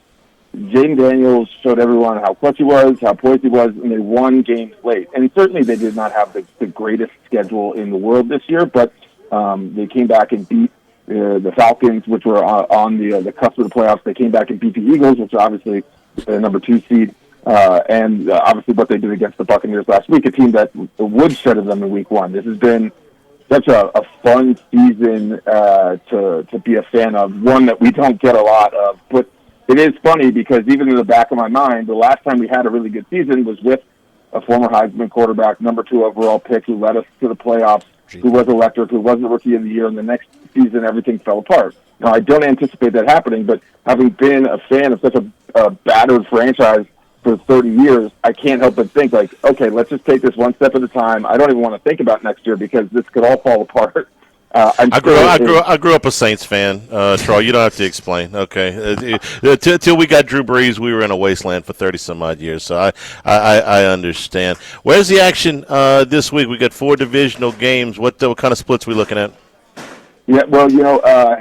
Jaden Daniels showed everyone how clutch he was, how poised he was, and they won games late. And certainly they did not have the greatest schedule in the world this year, but they came back and beat the Falcons, which were on the cusp of the playoffs. They came back and beat the Eagles, which are obviously the number 2 seed, and obviously what they did against the Buccaneers last week, a team that woodshedded them in Week 1. This has been such a fun season to be a fan of, one that we don't get a lot of. But it is funny because even in the back of my mind, the last time we had a really good season was with a former Heisman quarterback, number 2 overall pick, who led us to the playoffs, who was electric, who was the Rookie of the Year, and the next season everything fell apart. Now, I don't anticipate that happening, but having been a fan of such a battered franchise for 30 years, I can't help but think, okay, let's just take this one step at a time. I don't even want to think about next year because this could all fall apart. I grew up a Saints fan, Troy. You don't have to explain. Okay, till we got Drew Brees, we were in a wasteland for 30-some-odd years. So I understand. Where's the action this week? We got 4 divisional games. What kind of splits are we looking at? Yeah, well,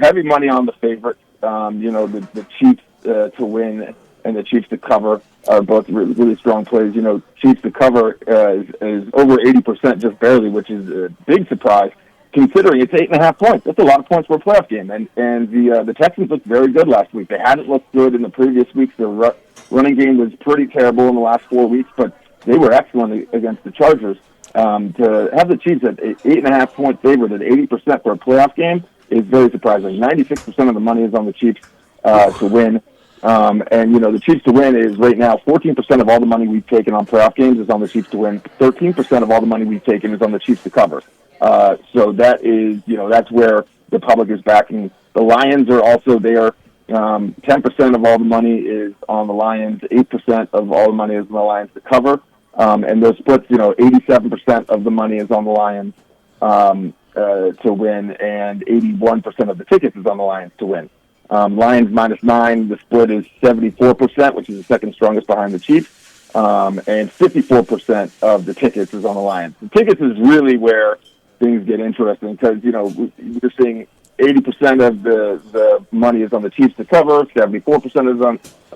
heavy money on the favorites. The Chiefs to win and the Chiefs to cover are both really, really strong plays. Chiefs to cover is over 80%, just barely, which is a big surprise, considering it's 8.5 points. That's a lot of points for a playoff game. And the Texans looked very good last week. They hadn't looked good in the previous weeks. Their running game was pretty terrible in the last 4 weeks, but they were excellent against the Chargers. To have the Chiefs at 8.5 point favorite at 80% for a playoff game is very surprising. 96% of the money is on the Chiefs to win. The Chiefs to win is right now 14% of all the money we've taken on playoff games is on the Chiefs to win. 13% of all the money we've taken is on the Chiefs to cover. So that is, that's where the public is backing. The Lions are also there. 10% of all the money is on the Lions. 8% of all the money is on the Lions to cover. And those splits, 87% of the money is on the Lions to win, and 81% of the tickets is on the Lions to win. Lions -9, the split is 74%, which is the second strongest behind the Chiefs, and 54% of the tickets is on the Lions. The tickets is really where things get interesting because, we're seeing 80% of the money is on the Chiefs to cover, 74% of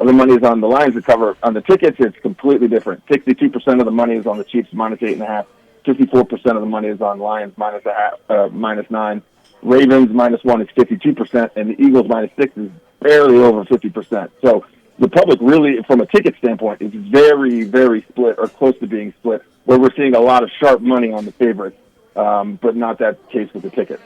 the money is on the Lions to cover. On the tickets, it's completely different. 62% of the money is on the Chiefs -8.5. 54% of the money is on Lions -9. Ravens -1 is 52%, and the Eagles -6 is barely over 50%. So the public really, from a ticket standpoint, is very, very split or close to being split, where we're seeing a lot of sharp money on the favorites, but not that case with the tickets.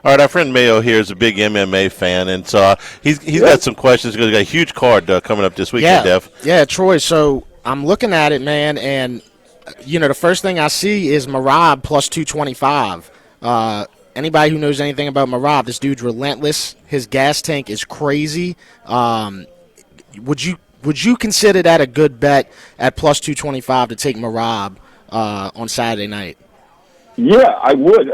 All right, our friend Mayo here is a big MMA fan, and so he's got some questions. He's got a huge card coming up this weekend, Dev. Yeah, Troy, so I'm looking at it, man, and, the first thing I see is Merab plus 225. Anybody who knows anything about Merab, this dude's relentless. His gas tank is crazy. Would you consider that a good bet at plus 225 to take Merab on Saturday night? Yeah, I would.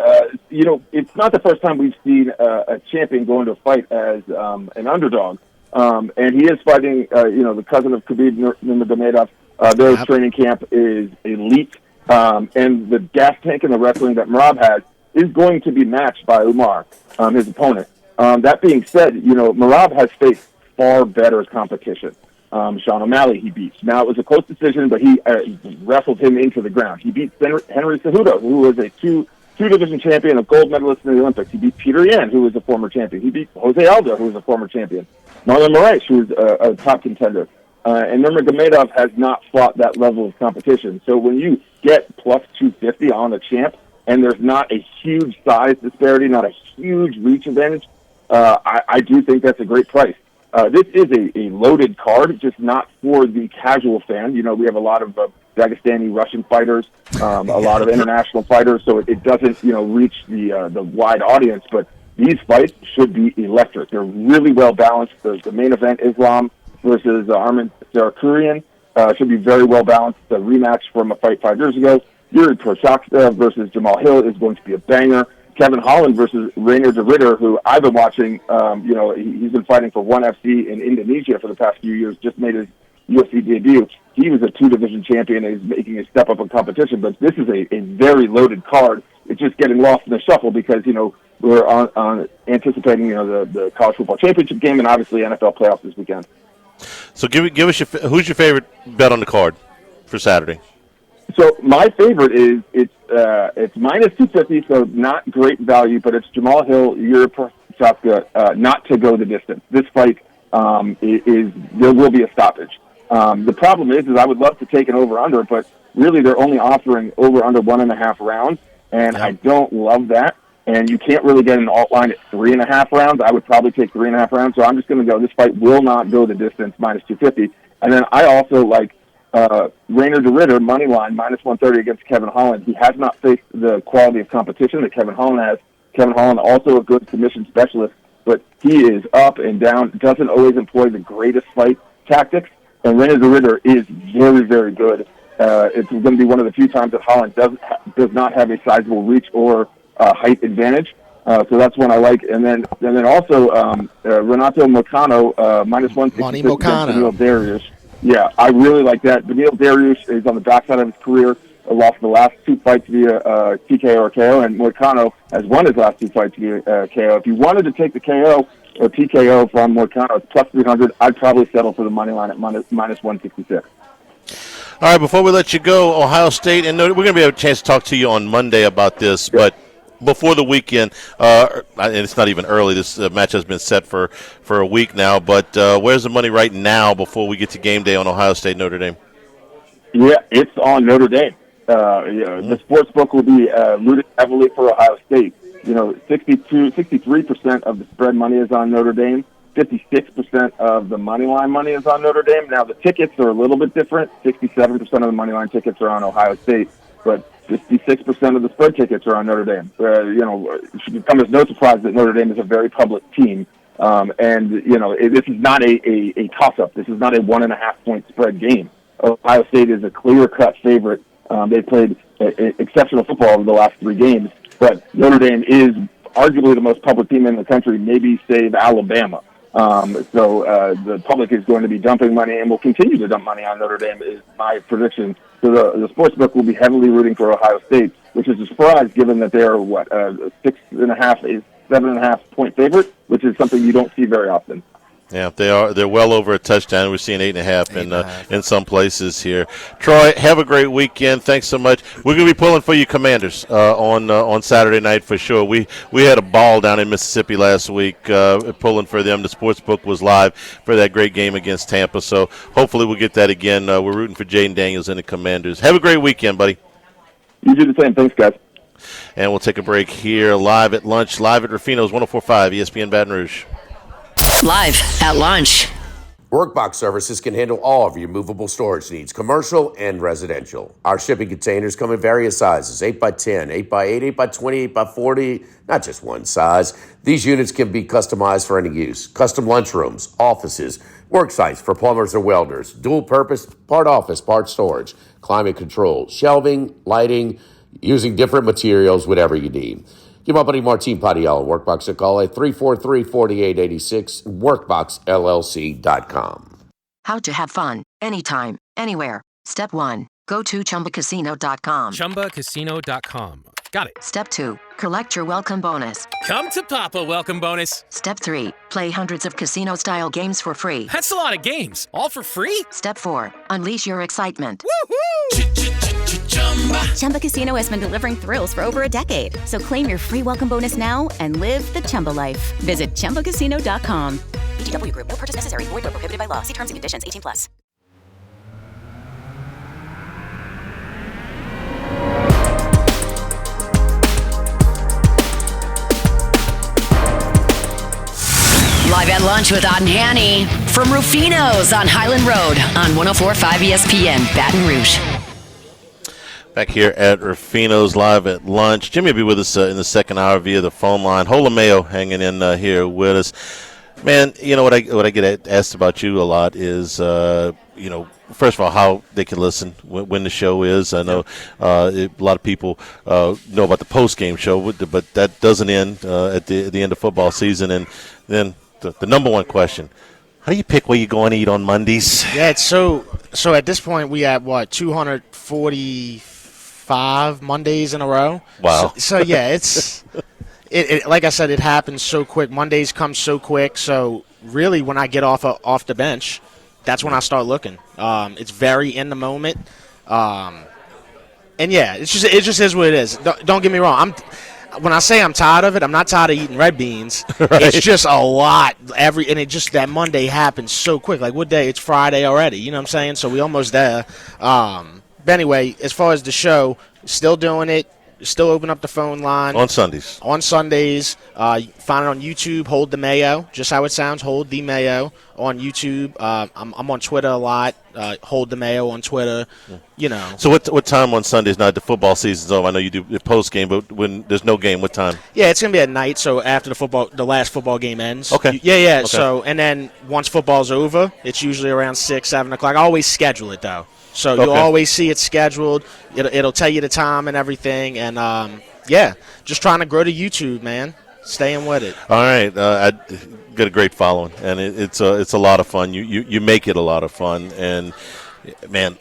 It's not the first time we've seen a champion go into a fight as an underdog. And he is fighting, the cousin of Khabib Nurmagomedov. Their training camp is elite. And the gas tank in the wrestling that Merab has is going to be matched by Umar, his opponent. That being said, Merab has faced far better competition. Sean O'Malley he beats. Now, it was a close decision, but he wrestled him into the ground. He beat Henry Cejudo, who was a two-division champion, a gold medalist in the Olympics. He beat Peter Yan, who was a former champion. He beat Jose Aldo, who was a former champion. Marlon Moraes, who was a top contender. And Nurmagomedov has not fought that level of competition. So when you get plus 250 on a champ, and there's not a huge size disparity, not a huge reach advantage, I do think that's a great price. This is a loaded card, just not for the casual fan. We have a lot of Dagestani Russian fighters, a lot of international fighters, so it doesn't, reach the wide audience. But these fights should be electric. They're really well balanced. The main event, Islam versus Arman Sarakurian, should be very well balanced. The rematch from a fight 5 years ago, Yuri Prochazka versus Jamal Hill, is going to be a banger. Kevin Holland versus Rainer de Ridder, who I've been watching. He's been fighting for ONE FC in Indonesia for the past few years, just made his UFC debut. He was a two-division champion and is making a step up in competition. But this is a very loaded card. It's just getting lost in the shuffle because, we're on anticipating, the college football championship game and obviously NFL playoffs this weekend. So give us who's your favorite bet on the card for Saturday? So my favorite is it's minus 250, so not great value, but it's Jamal Hill, Yuri Prochazka, not to go the distance. This fight there will be a stoppage. The problem is I would love to take an over-under, but really they're only offering over-under 1.5 rounds, and I don't love that. And you can't really get an alt line at 3.5 rounds. I would probably take 3.5 rounds, so I'm just going to go. This fight will not go the distance, minus 250. And then I also like Rainer de Ridder, money line, minus 130 against Kevin Holland. He has not faced the quality of competition that Kevin Holland has. Kevin Holland, also a good submission specialist, but he is up and down, doesn't always employ the greatest fight tactics. And Rainer de Ridder is very, very good. It's going to be one of the few times that Holland does not have a sizable reach or height advantage. So that's one I like. And then also Renato Moicano, minus 166 against Beneil Dariush. Yeah, I really like that. Beneil Dariush is on the backside of his career, lost the last 2 fights via TKO or KO, and Moicano has won his last 2 fights via KO. If you wanted to take the KO or TKO from Moicano, it's plus 300. I'd probably settle for the money line at minus 166. All right, before we let you go, Ohio State, and we're going to have a chance to talk to you on Monday about this, but before the weekend, and it's not even early, this match has been set for a week now, but where's the money right now before we get to game day on Ohio State, Notre Dame? Yeah, it's on Notre Dame. The sports book will be rooted heavily for Ohio State. 63% of the spread money is on Notre Dame. 56% of the money line money is on Notre Dame. Now, the tickets are a little bit different. 67% of the money line tickets are on Ohio State, but 56% of the spread tickets are on Notre Dame. It should come as no surprise that Notre Dame is a very public team. This is not a toss-up. This is not a 1.5-point spread game. Ohio State is a clear-cut favorite. They played exceptional football over the last 3 games, but Notre Dame is arguably the most public team in the country, maybe save Alabama. The public is going to be dumping money and will continue to dump money on Notre Dame, is my prediction. So the sportsbook will be heavily rooting for Ohio State, which is a surprise given that they're, a 7.5 point favorite, which is something you don't see very often. Yeah, they are. They're well over a touchdown. We're seeing 8.5 in some places here. Troy, have a great weekend. Thanks so much. We're going to be pulling for you Commanders on Saturday night for sure. We had a ball down in Mississippi last week pulling for them. The sportsbook was live for that great game against Tampa, so hopefully we'll get that again. We're rooting for Jaden Daniels and the Commanders. Have a great weekend, buddy. You do the same. Thanks, guys. And we'll take a break here live at lunch, live at Rufino's 104.5 ESPN Baton Rouge. Live at lunch. Workbox Services can handle all of your movable storage needs, commercial and residential. Our shipping containers come in various sizes, 8x10, 8x8, 8x20, 8x40, not just one size. These units can be customized for any use. Custom lunchrooms, offices, work sites for plumbers or welders, dual purpose, part office, part storage, climate control, shelving, lighting. using different materials, whatever you need. Give my buddy Martin Padiello Workbox a call at 343-4886, workboxllc.com. How to have fun, anytime, anywhere. Step 1. Go to ChumbaCasino.com. ChumbaCasino.com. Got it. Step 2. Collect your welcome bonus. Come to Papa welcome bonus. Step 3. Play hundreds of casino-style games for free. That's a lot of games. All for free? Step 4. Unleash your excitement. Woohoo! Chumba Casino has been delivering thrills for over a decade. So claim your free welcome bonus now and live the Chumba life. Visit ChumbaCasino.com. VGW Group. No purchase necessary. Void where prohibited by law. See terms and conditions. 18+. Live at lunch with Odd and Hanny from Rufino's on Highland Road on 104.5 ESPN, Baton Rouge. Back here at Rufino's live at lunch. Jimmy will be with us in the second hour via the phone line. Holomeo hanging in here with us. Man, you know what I get asked about you a lot is, first of all, how they can listen when the show is. I know a lot of people know about the post-game show, but that doesn't end at the end of football season. And then the number one question, how do you pick where you go and eat on Mondays? Yeah, it's so at this point we have, 245 Mondays in a row? Wow. So yeah, it's it like I said, it happens so quick. Mondays come so quick. So really when I get off the bench, that's when I start looking. It's very in the moment. And yeah, it just is what it is. Don't get me wrong. When I say I'm tired of it, I'm not tired of eating red beans. Right. It's just a lot. That Monday happens so quick. Like, what day? It's Friday already. You know what I'm saying? So we almost there. But anyway, as far as the show, still doing it. Still open up the phone line. On Sundays. On Sundays. Find it on YouTube, Hold the Mayo. Just how it sounds, Hold the Mayo on YouTube. I'm on Twitter a lot. Hold the Mayo on Twitter. You know. So what time on Sundays? Now the football season's over. I know you do the post game, but when there's no game, what time? Yeah, it's gonna be at night. So after the last football game ends. Okay. Yeah. Okay. So and then once football's over, it's usually around 6, 7 o'clock. I always schedule it though. So you'll always see it scheduled. It'll tell you the time and everything. And, just trying to grow the YouTube, man. Staying with it. All right. I got a great following, and it's a lot of fun. You make it a lot of fun. And, man,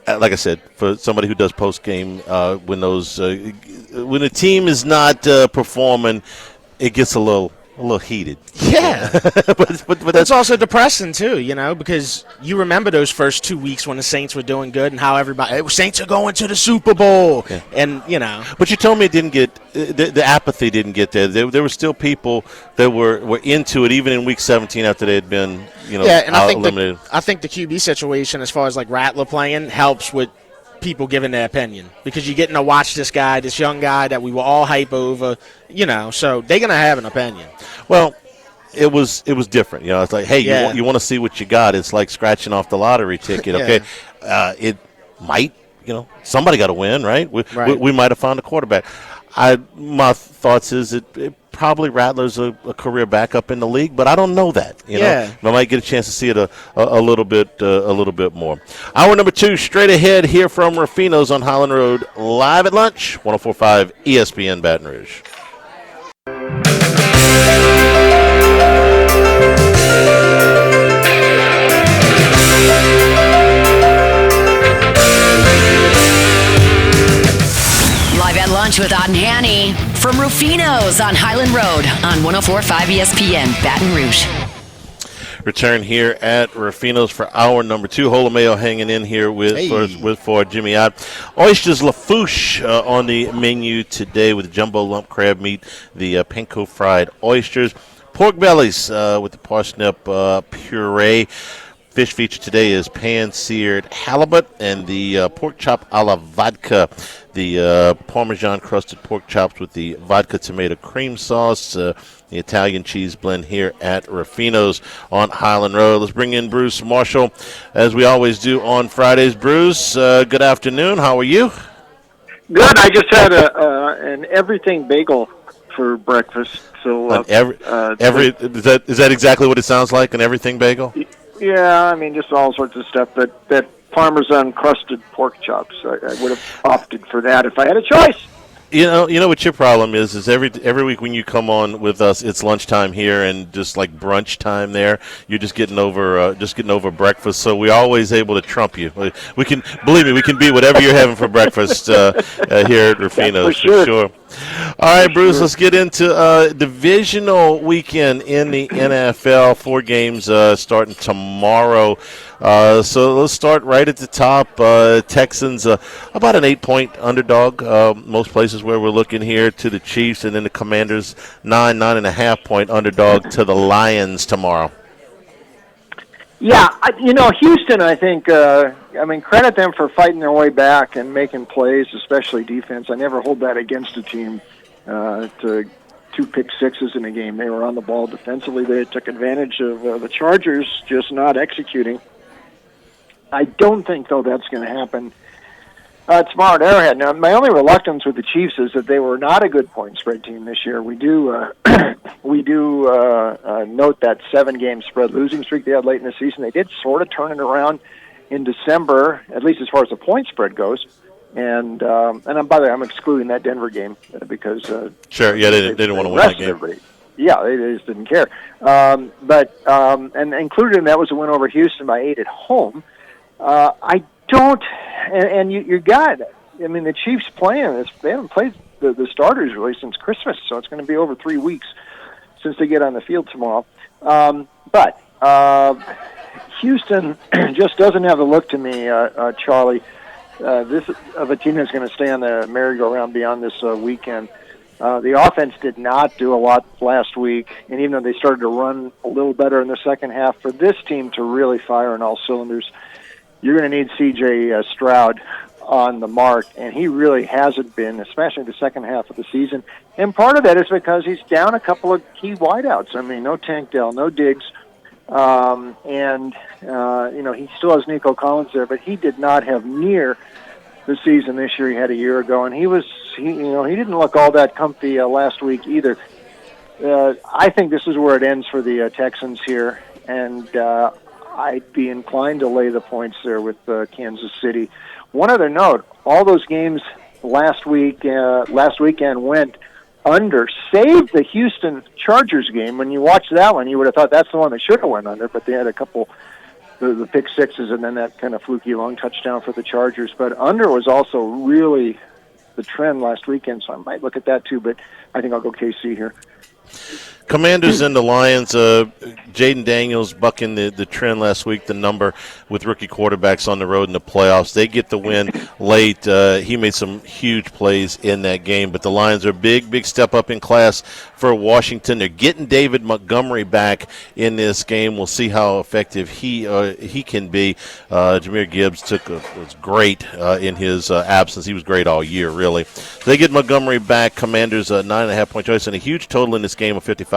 like I said, for somebody who does post-game, when the team is not performing, it gets a little heated. Yeah. but that's also depressing, too, because you remember those first 2 weeks when the Saints were doing good and how Saints are going to the Super Bowl. Yeah. And, But you told me it didn't get the apathy didn't get there. There were still people that were into it, even in Week 17 after they had been, and eliminated. I think the QB situation, as far as, Rattler playing, helps with people giving their opinion because you're getting to watch this young guy that we were all hype over, so they're going to have an opinion. Well, it was different. It's like, hey, you want to see what you got. It's like scratching off the lottery ticket. Okay, it might, somebody got to win, right? We might have found a quarterback. My thoughts is it probably Rattler's a career backup in the league, but I don't know that. I might get a chance to see it a little bit more. Hour number 2, straight ahead here from Rufino's on Highland Road, live at lunch, 104.5 ESPN Baton Rouge. Live at lunch with Odd and Hanny from Rufino's on Highland Road on 104.5 ESPN, Baton Rouge. Return here at Rufino's for hour number 2. Holomeo hanging in here for Jimmy Ott. Oysters Lafouche on the menu today with the jumbo lump crab meat, the panko fried oysters, pork bellies with the parsnip puree. Fish feature today is pan-seared halibut and the pork chop a la vodka, the Parmesan-crusted pork chops with the vodka tomato cream sauce, the Italian cheese blend here at Rufino's on Highland Road. Let's bring in Bruce Marshall, as we always do on Fridays. Bruce, good afternoon. How are you? Good. I just had an everything bagel for breakfast. So is that exactly what it sounds like, an everything bagel? Yeah, I mean, just all sorts of stuff that Parmesan crusted pork chops. I would have opted for that if I had a choice. You know what your problem is every week when you come on with us, it's lunchtime here and just like brunch time there. You're just getting over breakfast, so we're always able to trump you. We can believe me, we can beat whatever you're having for breakfast here at Rufino's for sure. All right, Bruce, let's get into divisional weekend in the NFL. 4 games starting tomorrow. So let's start right at the top. Texans, about an 8-point underdog, most places where we're looking here, to the Chiefs, and then the Commanders, 9.5-point underdog to the Lions tomorrow. Yeah, Houston, I think, credit them for fighting their way back and making plays, especially defense. I never hold that against a team to 2 pick sixes in a game. They were on the ball defensively. They took advantage of the Chargers just not executing. I don't think, though, that's going to happen tomorrow at Arrowhead. Now, my only reluctance with the Chiefs is that they were not a good point spread team this year. We do note that 7-game spread losing streak they had late in the season. They did sort of turn it around in December, at least as far as the point spread goes. And by the way, I'm excluding that Denver game because sure, yeah, they didn't want to win that game. Everybody. Yeah, they just didn't care. But included in that was a win over Houston by 8 at home. I don't, and you got, the Chiefs playing this. They haven't played the starters really since Christmas, so it's going to be over 3 weeks since they get on the field tomorrow. But Houston just doesn't have the look to me, Charlie, this of a team that's going to stay on the merry-go-round beyond this weekend. The offense did not do a lot last week, and even though they started to run a little better in the second half, for this team to really fire on all cylinders, you're going to need C.J. Stroud on the mark, and he really hasn't been, especially the second half of the season. And part of that is because he's down a couple of key wideouts. No Tank Dell, no Diggs, he still has Nico Collins there, but he did not have near the season this year he had a year ago, and he didn't look all that comfy last week either. I think this is where it ends for the Texans here, and I'd be inclined to lay the points there with Kansas City. One other note, all those games last weekend went under, save the Houston Chargers game. When you watch that one, you would have thought that's the one that should have went under, but they had a couple, the pick sixes and then that kind of fluky long touchdown for the Chargers. But under was also really the trend last weekend, so I might look at that too, but I think I'll go KC here. Commanders and the Lions, Jaden Daniels bucking the trend last week, the number with rookie quarterbacks on the road in the playoffs. They get the win late. He made some huge plays in that game, but the Lions are big step up in class for Washington. They're getting David Montgomery back in this game. We'll see how effective he can be. Jahmyr Gibbs was great in his absence. He was great all year, really. They get Montgomery back. Commanders 9.5-point choice and a huge total in this game of 55.5.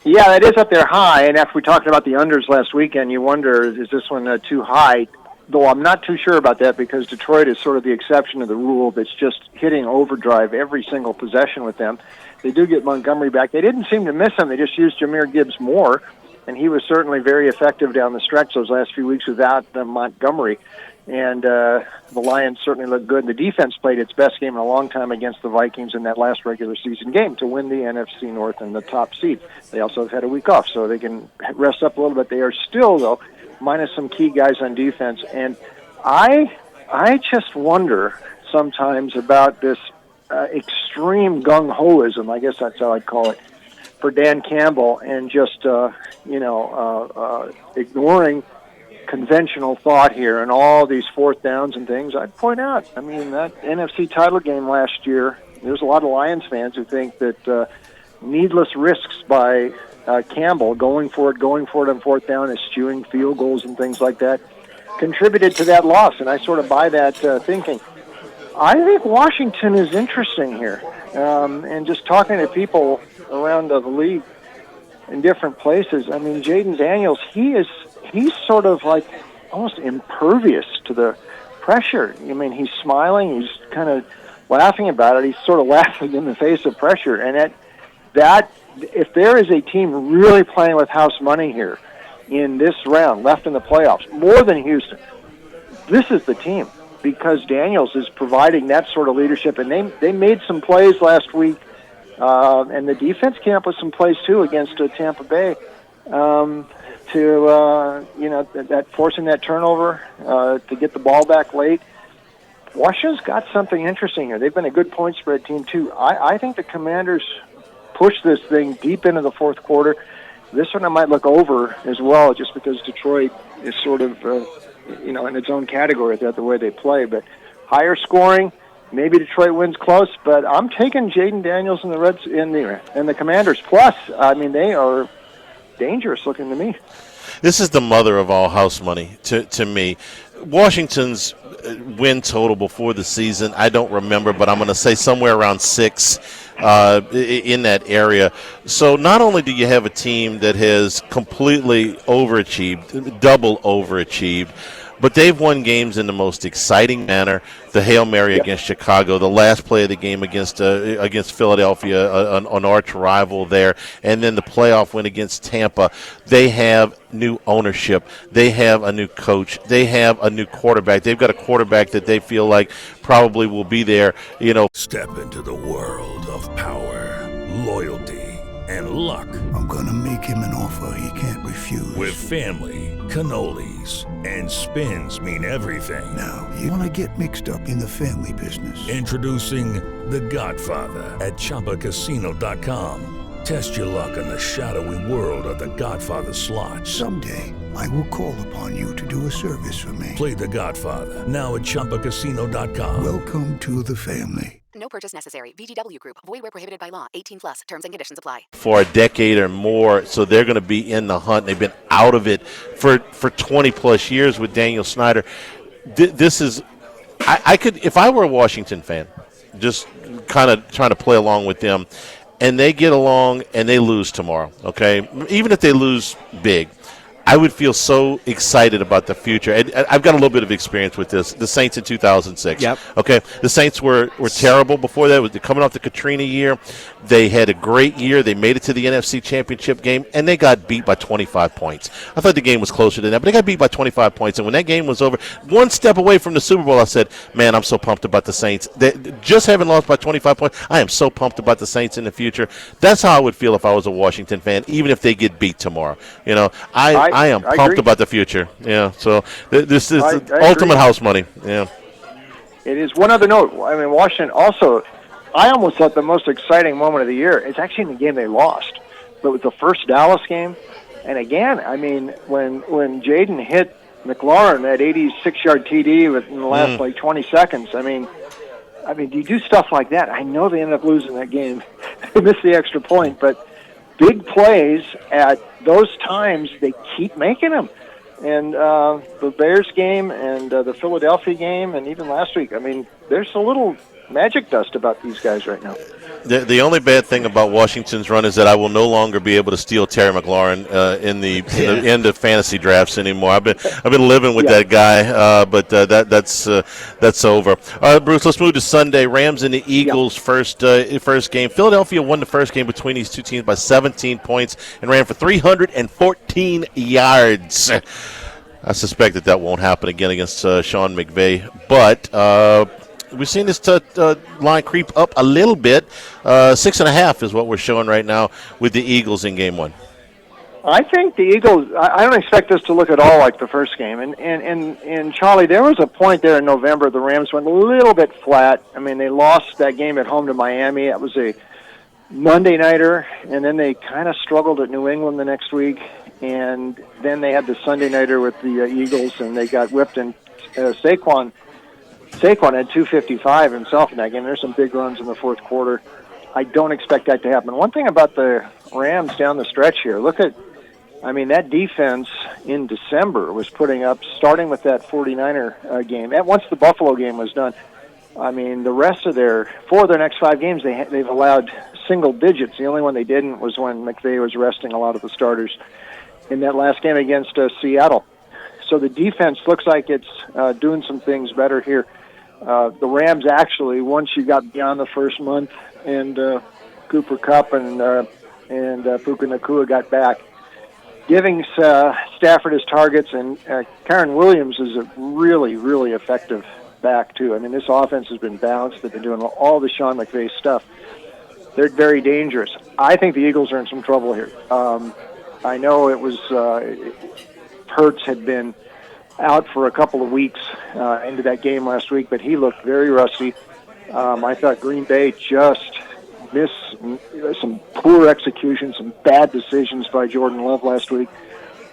Yeah, that is up there high, and after we talked about the unders last weekend, you wonder, is this one too high? Though I'm not too sure about that because Detroit is sort of the exception to the rule that's just hitting overdrive every single possession with them. They do get Montgomery back. They didn't seem to miss him. They just used Jahmyr Gibbs more, and he was certainly very effective down the stretch those last few weeks without Montgomery. And the Lions certainly looked good. The defense played its best game in a long time against the Vikings in that last regular season game to win the NFC North and the top seed. They also have had a week off, so they can rest up a little bit. They are still, though, minus some key guys on defense. And I just wonder sometimes about this extreme gung-hoism, I guess that's how I'd call it, for Dan Campbell, and just, ignoring conventional thought here and all these fourth downs and things. I'd point out, that NFC title game last year, there's a lot of Lions fans who think that needless risks by Campbell, going for it on fourth down, eschewing field goals and things like that, contributed to that loss, and I sort of buy that thinking. I think Washington is interesting here, and just talking to people around the league in different places. Jaden Daniels, he's sort of like almost impervious to the pressure. He's smiling, he's kind of laughing about it. He's sort of laughing in the face of pressure. And that if there is a team really playing with house money here in this round, left in the playoffs, more than Houston, this is the team because Daniels is providing that sort of leadership, and they made some plays last week, and the defense came up with some plays too against Tampa Bay that forcing that turnover to get the ball back late. Washington's got something interesting here. They've been a good point spread team too. I think the Commanders push this thing deep into the fourth quarter. This one I might look over as well, just because Detroit is sort of, in its own category the way they play. But higher scoring, maybe Detroit wins close. But I'm taking Jaden Daniels and the Reds and the Commanders. Plus, they are dangerous looking to me. This is the mother of all house money to me. Washington's win total before the season, I don't remember, but I'm going to say somewhere around 6 in that area. So not only do you have a team that has completely overachieved, double overachieved, but they've won games in the most exciting manner. The Hail Mary against Chicago, the last play of the game against Philadelphia, an arch rival there, and then the playoff win against Tampa. They have new ownership. They have a new coach. They have a new quarterback. They've got a quarterback that they feel like probably will be there. Step into the world of power, loyalty, and luck. I'm going to make him an offer he can't refuse. With family, cannolis, and spins mean everything. Now, you want to get mixed up in the family business. Introducing The Godfather at ChumbaCasino.com. Test your luck in the shadowy world of The Godfather slot. Someday, I will call upon you to do a service for me. Play The Godfather now at ChumbaCasino.com. Welcome to the family. No purchase necessary. VGW Group. Void where prohibited by law. 18+. Terms and conditions apply. For a decade or more, so they're going to be in the hunt. They've been out of it for 20-plus years with Daniel Snyder. This is – I could – if I were a Washington fan, just kind of trying to play along with them, and they get along and they lose tomorrow, okay? Even if they lose big, I would feel so excited about the future. And I've got a little bit of experience with this. The Saints in 2006. Yep. Okay. The Saints were terrible before that. They're coming off the Katrina year. They had a great year. They made it to the NFC Championship game, and they got beat by 25 points. I thought the game was closer than that, but they got beat by 25 points. And when that game was over, one step away from the Super Bowl, I said, man, I'm so pumped about the Saints. Just having lost by 25 points, I am so pumped about the Saints in the future. That's how I would feel if I was a Washington fan, even if they get beat tomorrow. I am pumped about the future. Yeah, so this is ultimate house money. Yeah. It is. One other note. I mean, Washington also, I almost thought the most exciting moment of the year is actually in the game they lost. But it was the first Dallas game. And again, I mean, when Jaden hit McLaurin, that 86-yard TD in the last 20 seconds, I mean, do you do stuff like that? I know they ended up losing that game. They missed the extra point, but big plays at those times, they keep making them. And the Bears game and the Philadelphia game and even last week, I mean, there's a little magic dust about these guys right now. The only bad thing about Washington's run is that I will no longer be able to steal Terry McLaurin in the end of fantasy drafts anymore. I've been living with that guy, but that's over. All right, Bruce, let's move to Sunday. Rams and the Eagles first game. Philadelphia won the first game between these two teams by 17 points and ran for 314 yards. I suspect that won't happen again against Sean McVay, but we've seen this line creep up a little bit. 6.5 is what we're showing right now with the Eagles in Game 1. I think the Eagles, I don't expect this to look at all like the first game. And Charlie, there was a point there in November the Rams went a little bit flat. I mean, they lost that game at home to Miami. That was a Monday nighter, and then they kind of struggled at New England the next week. And then they had the Sunday nighter with the Eagles, and they got whipped. And Saquon had 255 himself in that game. There's some big runs in the fourth quarter. I don't expect that to happen. One thing about the Rams down the stretch here, that defense in December was putting up, starting with that 49er game. And once the Buffalo game was done, the rest of four of their next 5 games, they've allowed single digits. The only one they didn't was when McVay was resting a lot of the starters in that last game against Seattle. So the defense looks like it's doing some things better here. The Rams actually, once you got beyond the first month and Cooper Kupp and Puka Nacua got back, giving Stafford his targets, and Karen Williams is a really, really effective back, too. I mean, this offense has been balanced. They've been doing all the Sean McVay stuff. They're very dangerous. I think the Eagles are in some trouble here. I know it was Hurts had been out for a couple of weeks into that game last week, but he looked very rusty. I thought Green Bay just missed some poor execution, some bad decisions by Jordan Love last week,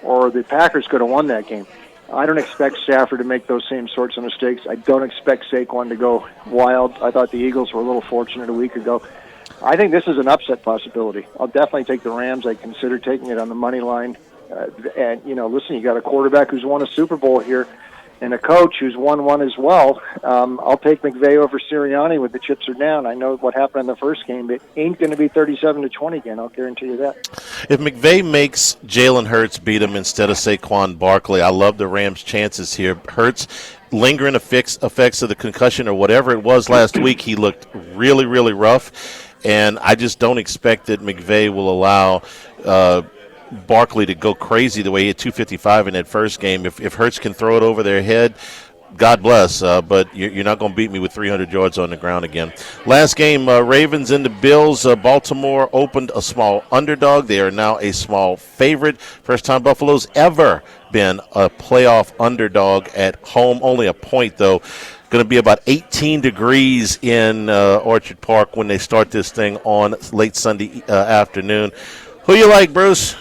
or the Packers could have won that game. I don't expect Stafford to make those same sorts of mistakes. I don't expect Saquon to go wild. I thought the Eagles were a little fortunate a week ago. I think this is an upset possibility. I'll definitely take the Rams. I consider taking it on the money line. And, listen, you got a quarterback who's won a Super Bowl here and a coach who's won one as well. I'll take McVay over Sirianni with the chips are down. I know what happened in the first game. It ain't going to be 37-20 again. I'll guarantee you that. If McVay makes Jalen Hurts beat him instead of Saquon Barkley, I love the Rams' chances here. Hurts, lingering effects of the concussion or whatever it was last week, he looked really, really rough. And I just don't expect that McVay will allow Barkley to go crazy the way he had 255 in that first game. If Hurts can throw it over their head, God bless, but you're not going to beat me with 300 yards on the ground again. Last game, Ravens and the Bills. Baltimore opened a small underdog. They are now a small favorite. First time Buffalo's ever been a playoff underdog at home. Only a point, though. Going to be about 18 degrees in Orchard Park when they start this thing on late Sunday afternoon. Who you like, Bruce?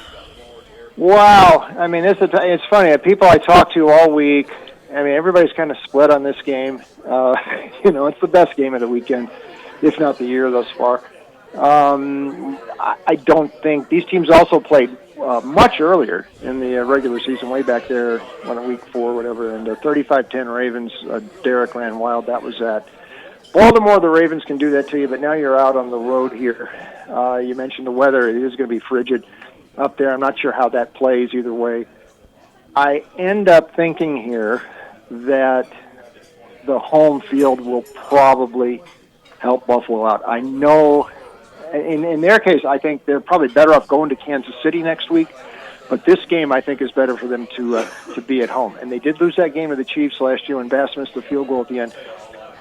Wow. I mean, it's funny. People I talk to all week, I mean, everybody's kind of split on this game. It's the best game of the weekend, if not the year thus far. I don't think these teams also played much earlier in the regular season, way back there, week 4, whatever, and 35-10 Ravens, Derek ran wild. That was at Baltimore. The Ravens can do that to you, but now you're out on the road here. You mentioned the weather. It is going to be frigid up there. I'm not sure how that plays either way. I end up thinking here that the home field will probably help Buffalo out. I know in their case, I think they're probably better off going to Kansas City next week, but this game I think is better for them to be at home. And they did lose that game to the Chiefs last year when Bass missed the field goal at the end.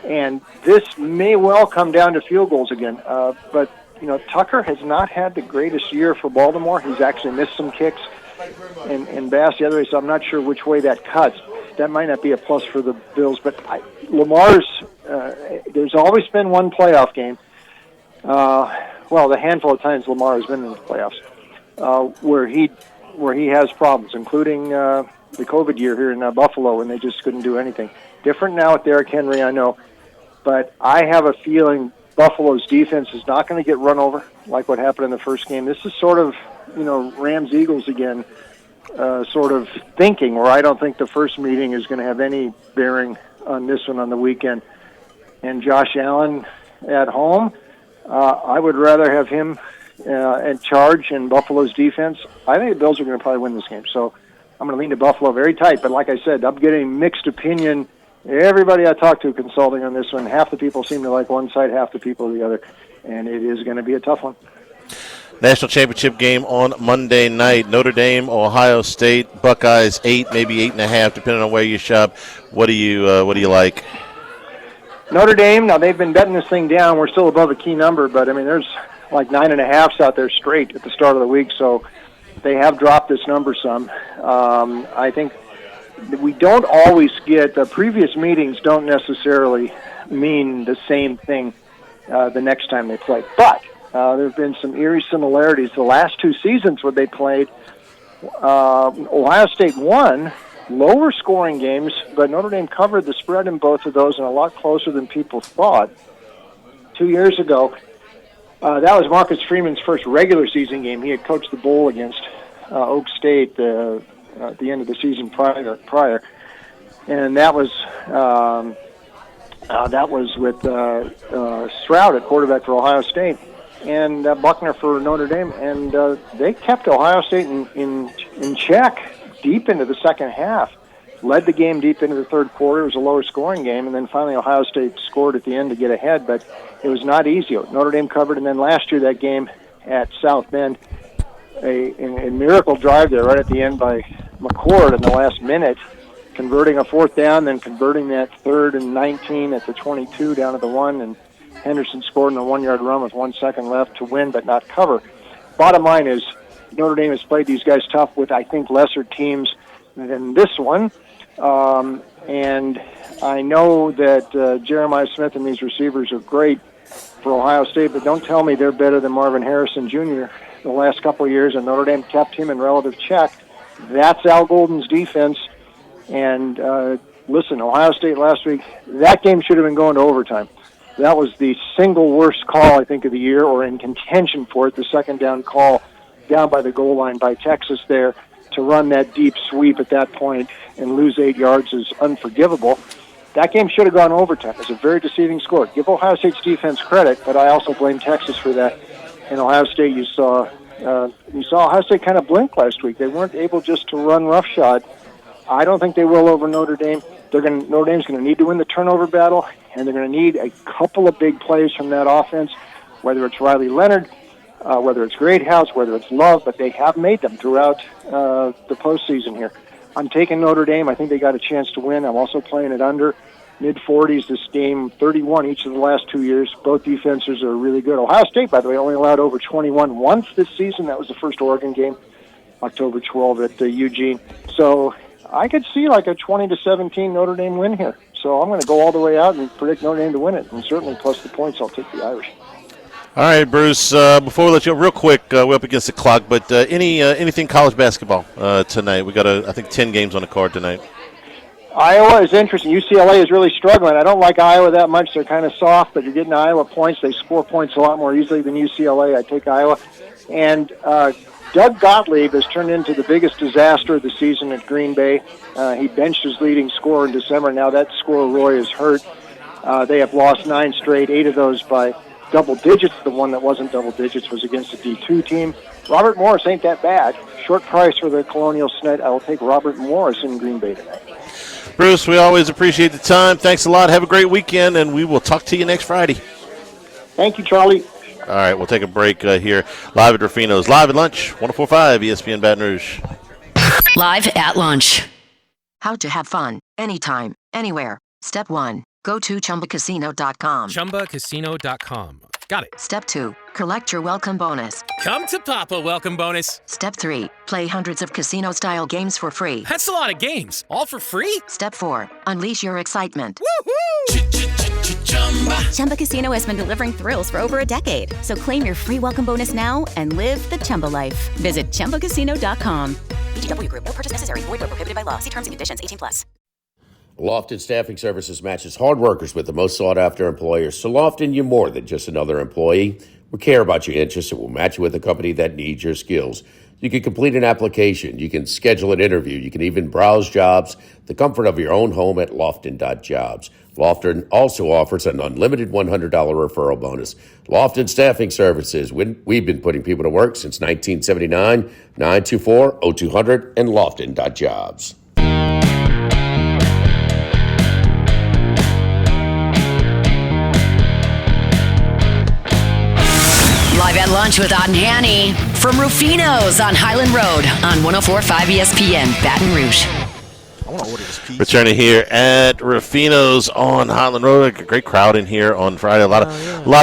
And this may well come down to field goals again. But, Tucker has not had the greatest year for Baltimore. He's actually missed some kicks, and Bass the other way, so I'm not sure which way that cuts. That might not be a plus for the Bills. But there's always been one playoff game. The handful of times Lamar has been in the playoffs, where he has problems, including the COVID year here in Buffalo, and they just couldn't do anything. Different now with Derrick Henry, I know, but I have a feeling Buffalo's defense is not going to get run over like what happened in the first game. This is sort of, Rams-Eagles again, sort of thinking, where I don't think the first meeting is going to have any bearing on this one on the weekend. And Josh Allen at home, I would rather have him in charge in Buffalo's defense. I think the Bills are going to probably win this game. So I'm going to lean to Buffalo very tight. But like I said, I'm getting mixed opinion. Everybody I talk to consulting on this one, half the people seem to like one side, half the people the other. And it is going to be a tough one. National championship game on Monday night. Notre Dame, Ohio State, Buckeyes 8, maybe 8.5, depending on where you shop. What do you like? Notre Dame, now they've been betting this thing down. We're still above a key number, but, there's like 9.5s out there straight at the start of the week, so they have dropped this number some. I think we don't always get, the previous meetings don't necessarily mean the same thing the next time they play. But there have been some eerie similarities. The last 2 seasons when they played, Ohio State won lower scoring games, but Notre Dame covered the spread in both of those and a lot closer than people thought. 2 years ago, that was Marcus Freeman's first regular season game. He had coached the bowl against Oak State at the end of the season prior. And that was with Stroud at quarterback for Ohio State and Buckner for Notre Dame, and they kept Ohio State in check deep into the second half, led the game deep into the third quarter. It was a lower scoring game, and then finally Ohio State scored at the end to get ahead, but it was not easy. Notre Dame covered, and then last year that game at South Bend, a miracle drive there right at the end by McCord in the last minute, converting a fourth down, then converting that 3rd and 19 at the 22 down to the 1, and Henderson scored in a 1-yard run with 1 second left to win but not cover. Bottom line is Notre Dame has played these guys tough with, I think, lesser teams than this one. And I know that Jeremiah Smith and these receivers are great for Ohio State, but don't tell me they're better than Marvin Harrison Jr. the last couple of years, and Notre Dame kept him in relative check. That's Al Golden's defense. And listen, Ohio State last week, that game should have been going to overtime. That was the single worst call, I think, of the year, or in contention for it, the second down call down by the goal line by Texas there to run that deep sweep at that point and lose 8 yards is unforgivable. That game should have gone overtime. It's a very deceiving score. Give Ohio State's defense credit, but I also blame Texas for that. In Ohio State, you saw Ohio State kind of blink last week. They weren't able just to run roughshod. I don't think they will over Notre Dame. Notre Dame's going to need to win the turnover battle, and they're going to need a couple of big plays from that offense, whether it's Riley Leonard, whether it's Greathouse, whether it's Love, but they have made them throughout the postseason here. I'm taking Notre Dame. I think they got a chance to win. I'm also playing it under mid-40s this game, 31 each of the last 2 years. Both defenses are really good. Ohio State, by the way, only allowed over 21 once this season. That was the first Oregon game, October 12 at Eugene. So I could see like a 20-17 Notre Dame win here. So I'm going to go all the way out and predict Notre Dame to win it. And certainly plus the points, I'll take the Irish. All right, Bruce, before we let you go, real quick, we're up against the clock, but anything college basketball tonight? We got, I think, 10 games on the card tonight. Iowa is interesting. UCLA is really struggling. I don't like Iowa that much. They're kind of soft, but you're getting Iowa points. They score points a lot more easily than UCLA. I take Iowa. And Doug Gottlieb has turned into the biggest disaster of the season at Green Bay. He benched his leading scorer in December. Now that scorer, Roy, is hurt. They have lost 9 straight, 8 of those by double digits. The one that wasn't double digits was against a D2 team. Robert Morris ain't that bad. Short price for the Colonial Snet. I will take Robert Morris in Green Bay tonight. Bruce, we always appreciate the time. Thanks a lot. Have a great weekend, and we will talk to you next Friday. Thank you, Charlie. All right, we'll take a break here. Live at Rufino's. Live at lunch, 104.5 ESPN Baton Rouge. Live at lunch. How to have fun anytime, anywhere. Step 1. Go to ChumbaCasino.com. ChumbaCasino.com. Got it. Step 2. Collect your welcome bonus. Come to Papa welcome bonus. Step 3. Play hundreds of casino-style games for free. That's a lot of games. All for free? Step 4. Unleash your excitement. Woohoo! Chumba Casino has been delivering thrills for over a decade. So claim your free welcome bonus now and live the Chumba life. Visit ChumbaCasino.com. VGW Group. No purchase necessary. Void where prohibited by law. See terms and conditions. 18+. Lofton Staffing Services matches hard workers with the most sought-after employers. So Lofton, you're more than just another employee. We care about your interests and will match you with a company that needs your skills. You can complete an application. You can schedule an interview. You can even browse jobs, the comfort of your own home at Lofton.jobs. Lofton also offers an unlimited $100 referral bonus. Lofton Staffing Services. We've been putting people to work since 1979. 924-0200 and Lofton.jobs. Live at lunch with Ott and Hanny from Rufino's on Highland Road on 104.5 ESPN, Baton Rouge. I want to order this pizza. Returning here at Rufino's on Highland Road. A great crowd in here on Friday. A lot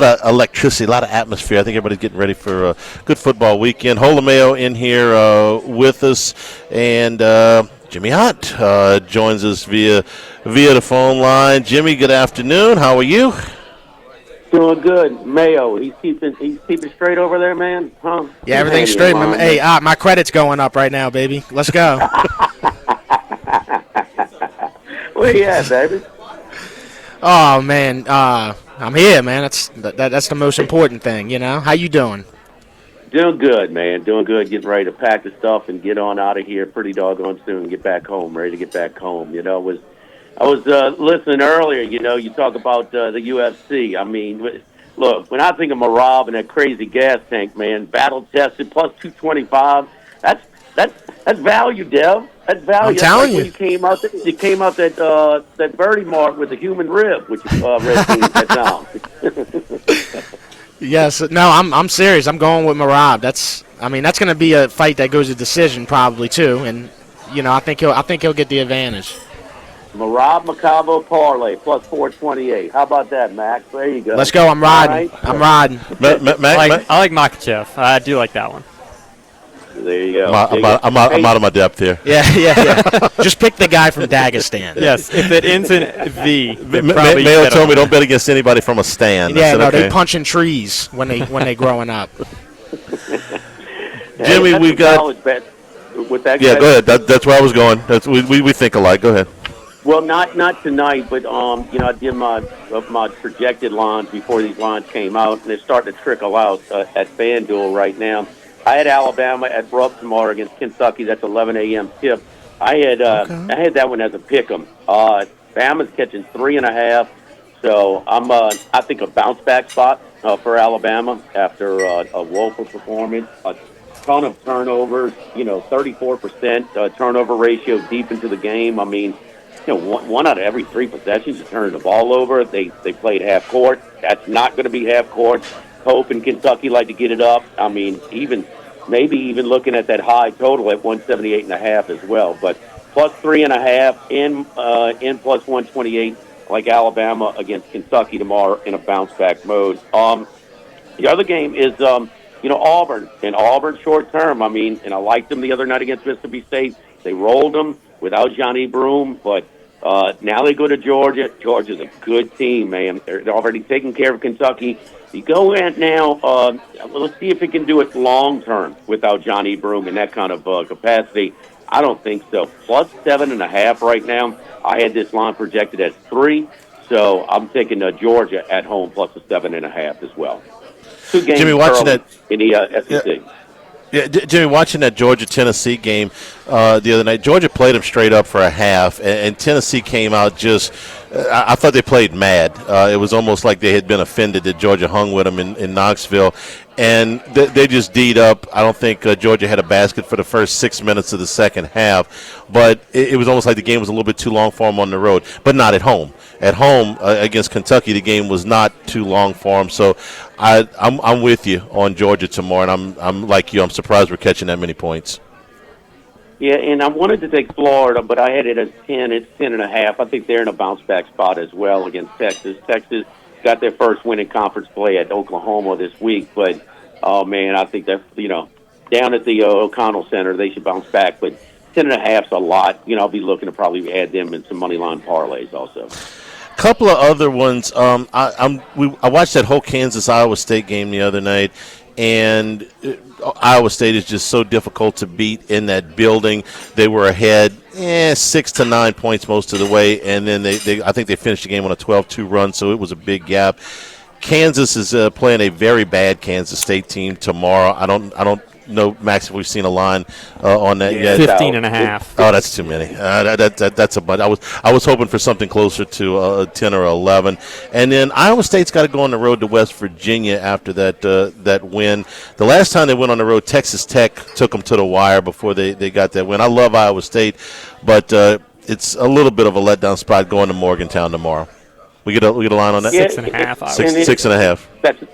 of electricity, a lot of atmosphere. I think everybody's getting ready for a good football weekend. Holomeo in here with us, and Jimmy Hunt joins us via the phone line. Jimmy, good afternoon. How are you? Doing good. Mayo, he's keeping straight over there, man. Huh? Yeah, everything's straight. Hey, my credit's going up right now, baby. Let's go. Where you at, baby? Oh man, I'm here, man. That's the most important thing, you know. How you doing? Doing good, man. Doing good. Getting ready to pack the stuff and get on out of here pretty doggone soon. Get back home. Ready to get back home. You know, I was listening earlier. You know, you talk about the UFC. I mean, look, when I think of Marab and that crazy gas tank, man, battle tested plus 225. That's value, Dev. That's value. I'm telling you. When you came out that birdie mark with the human rib, which is Red Team that down. Yes. No, I'm serious. I'm going with Marab. I mean, that's going to be a fight that goes to decision probably too, and I think he'll get the advantage. Marab Macabo parlay plus 428. How about that, Max? There you go. Let's go. I'm riding. Right. I'm riding. I like Makachev. I do like that one. There you go. I'm out of my depth here. Yeah. Just pick the guy from Dagestan. Yes, if it ends in V. Mayo told me don't bet against anybody from a stand. Yeah, they punching trees when they growing up. Jimmy, we got. With that go ahead. That's where I was going. We think alike. Go ahead. Well, not tonight, but I did my projected lines before these lines came out, and they're starting to trickle out at FanDuel right now. I had Alabama at Rupp tomorrow against Kentucky. That's 11 a.m. tip. I had that one as a pick'em. Bama's catching 3.5, so I think a bounce back spot for Alabama after a woeful performance. A ton of turnovers, 34% turnover ratio deep into the game. I mean, one out of every 3 possessions, you turn the ball over. They played half court. That's not going to be half court. Hope and Kentucky like to get it up. I mean, maybe even looking at that high total at 178.5 as well. But plus 3.5 in plus 128, like Alabama against Kentucky tomorrow in a bounce back mode. The other game is Auburn. And Auburn short term. I mean, and I liked them the other night against Mississippi State. They rolled them without Johnny Broome, but now they go to Georgia. Georgia's a good team, man. They're already taking care of Kentucky. You go in now, let's see if it can do it long term without Johnny Broome in that kind of capacity. I don't think so. Plus 7.5 right now. I had this line projected as 3, so I'm taking Georgia at home plus a 7.5 as well. 2 games Jimmy, watching that in the SEC. Yeah, Jimmy, watching that Georgia-Tennessee game the other night, Georgia played them straight up for a half, and Tennessee came out just I thought they played mad. It was almost like they had been offended that Georgia hung with them in Knoxville, and they just D'd up. I don't think Georgia had a basket for the first 6 minutes of the second half, but it was almost like the game was a little bit too long for them on the road, but not at home. At home against Kentucky, the game was not too long for them, so I'm with you on Georgia tomorrow, and I'm like you. I'm surprised we're catching that many points. Yeah, and I wanted to take Florida, but I had it as 10. It's 10.5. I think they're in a bounce-back spot as well against Texas. Texas got their first win in conference play at Oklahoma this week, but, oh, man, I think that, down at the O'Connell Center, they should bounce back. But 10.5's a lot. I'll be looking to probably add them in some money line parlays also. Couple of other ones. I watched that whole Kansas-Iowa State game the other night, and Iowa State is just so difficult to beat in that building. They were ahead 6 to 9 points most of the way, and then I think they finished the game on a 12-2 run, so it was a big gap. Kansas is playing a very bad Kansas State team tomorrow. I don't know, Max, if we've seen a line on that yet. 15.5. Oh, that's too many. That's a bunch. I was hoping for something closer to 10 or 11. And then Iowa State's got to go on the road to West Virginia after that win. The last time they went on the road, Texas Tech took them to the wire before they got that win. I love Iowa State, but it's a little bit of a letdown spot going to Morgantown tomorrow. We get a line on that? Yeah, 6.5. 6.5.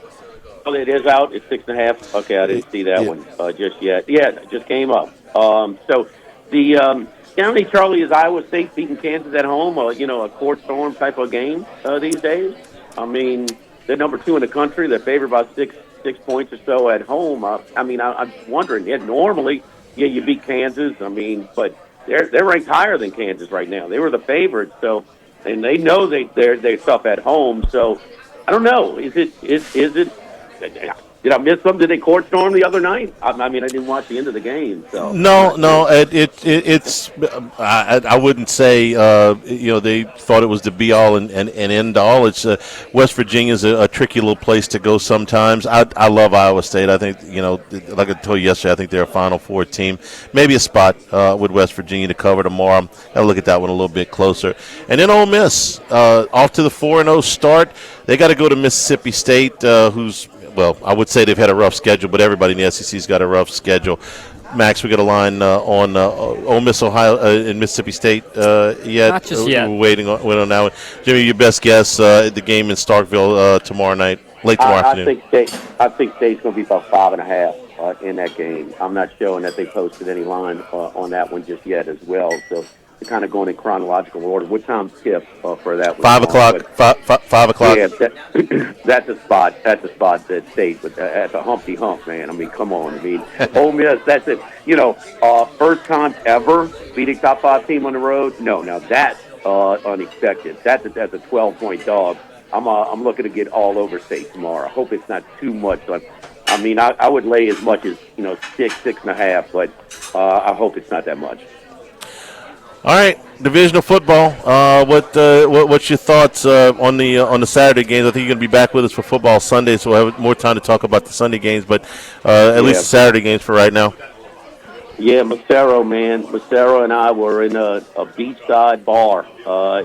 Oh, it is out. It's 6.5. Okay, I didn't see that one just yet. Yeah, it just came up. So the how many, Charlie, is Iowa State beating Kansas at home? A court storm type of game these days. I mean, they're number 2 in the country. They're favored by six points or so at home. I'm wondering. Normally, you beat Kansas. But they're ranked higher than Kansas right now. They were the favorites, so and they know they're tough at home. So I don't know. Is it? Did I miss something? Did they court storm the other night? I didn't watch the end of the game. So No. It's. I wouldn't say. They thought it was the be all and end all. It's West Virginia's a tricky little place to go sometimes. I love Iowa State. I think like I told you yesterday, I think they're a Final Four team. Maybe a spot with West Virginia to cover tomorrow. I'll look at that one a little bit closer. And then Ole Miss off to the 4-0 start. They got to go to Mississippi State, who's. Well, I would say they've had a rough schedule, but everybody in the SEC's got a rough schedule. Max, we got a line on Ole Miss, Ohio, and Mississippi State yet? Not just yet. We're waiting on that one. Jimmy, your best guess, the game in Starkville tomorrow night, late tomorrow afternoon. I think State's going to be about 5.5. in that game. I'm not showing that they posted any line on that one just yet as well. So they're kind of going in chronological order. What time's Skip for that one? 5 o'clock. 5 o'clock. Yeah, that's a spot. That's a spot that State, but that's a Humpty Hump, man. I mean, come on. I mean, Ole Miss. That's it. First time ever beating top 5 team on the road. No, now that's unexpected. That's a 12-point dog. I'm looking to get all over State tomorrow. I hope it's not too much. I mean, I would lay as much as 6.5, but I hope it's not that much. All right, divisional football. What's your thoughts on the Saturday games? I think you're going to be back with us for football Sunday, so we'll have more time to talk about the Sunday games. But at least the Saturday games for right now. Yeah, Macero, man. Macero and I were in a beachside bar.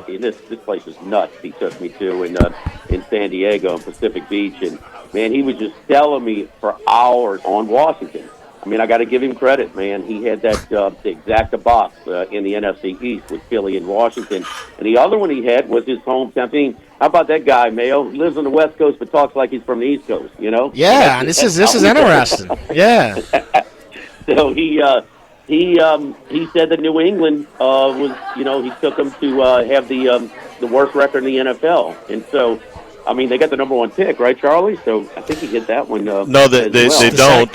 This place is nuts. He took me to in San Diego, in Pacific Beach, and man, he was just telling me for hours on Washington. I mean, I got to give him credit, man. He had that the exacta box in the NFC East with Philly and Washington, and the other one he had was his hometown team. How about that guy, Mayo? He lives on the West Coast but talks like he's from the East Coast. Yeah, and this is interesting. Yeah. So he said that New England was, he took them to have the worst record in the NFL, and so. I mean, they got the number 1 pick, right, Charlie? So I think he hit that one. No, they don't.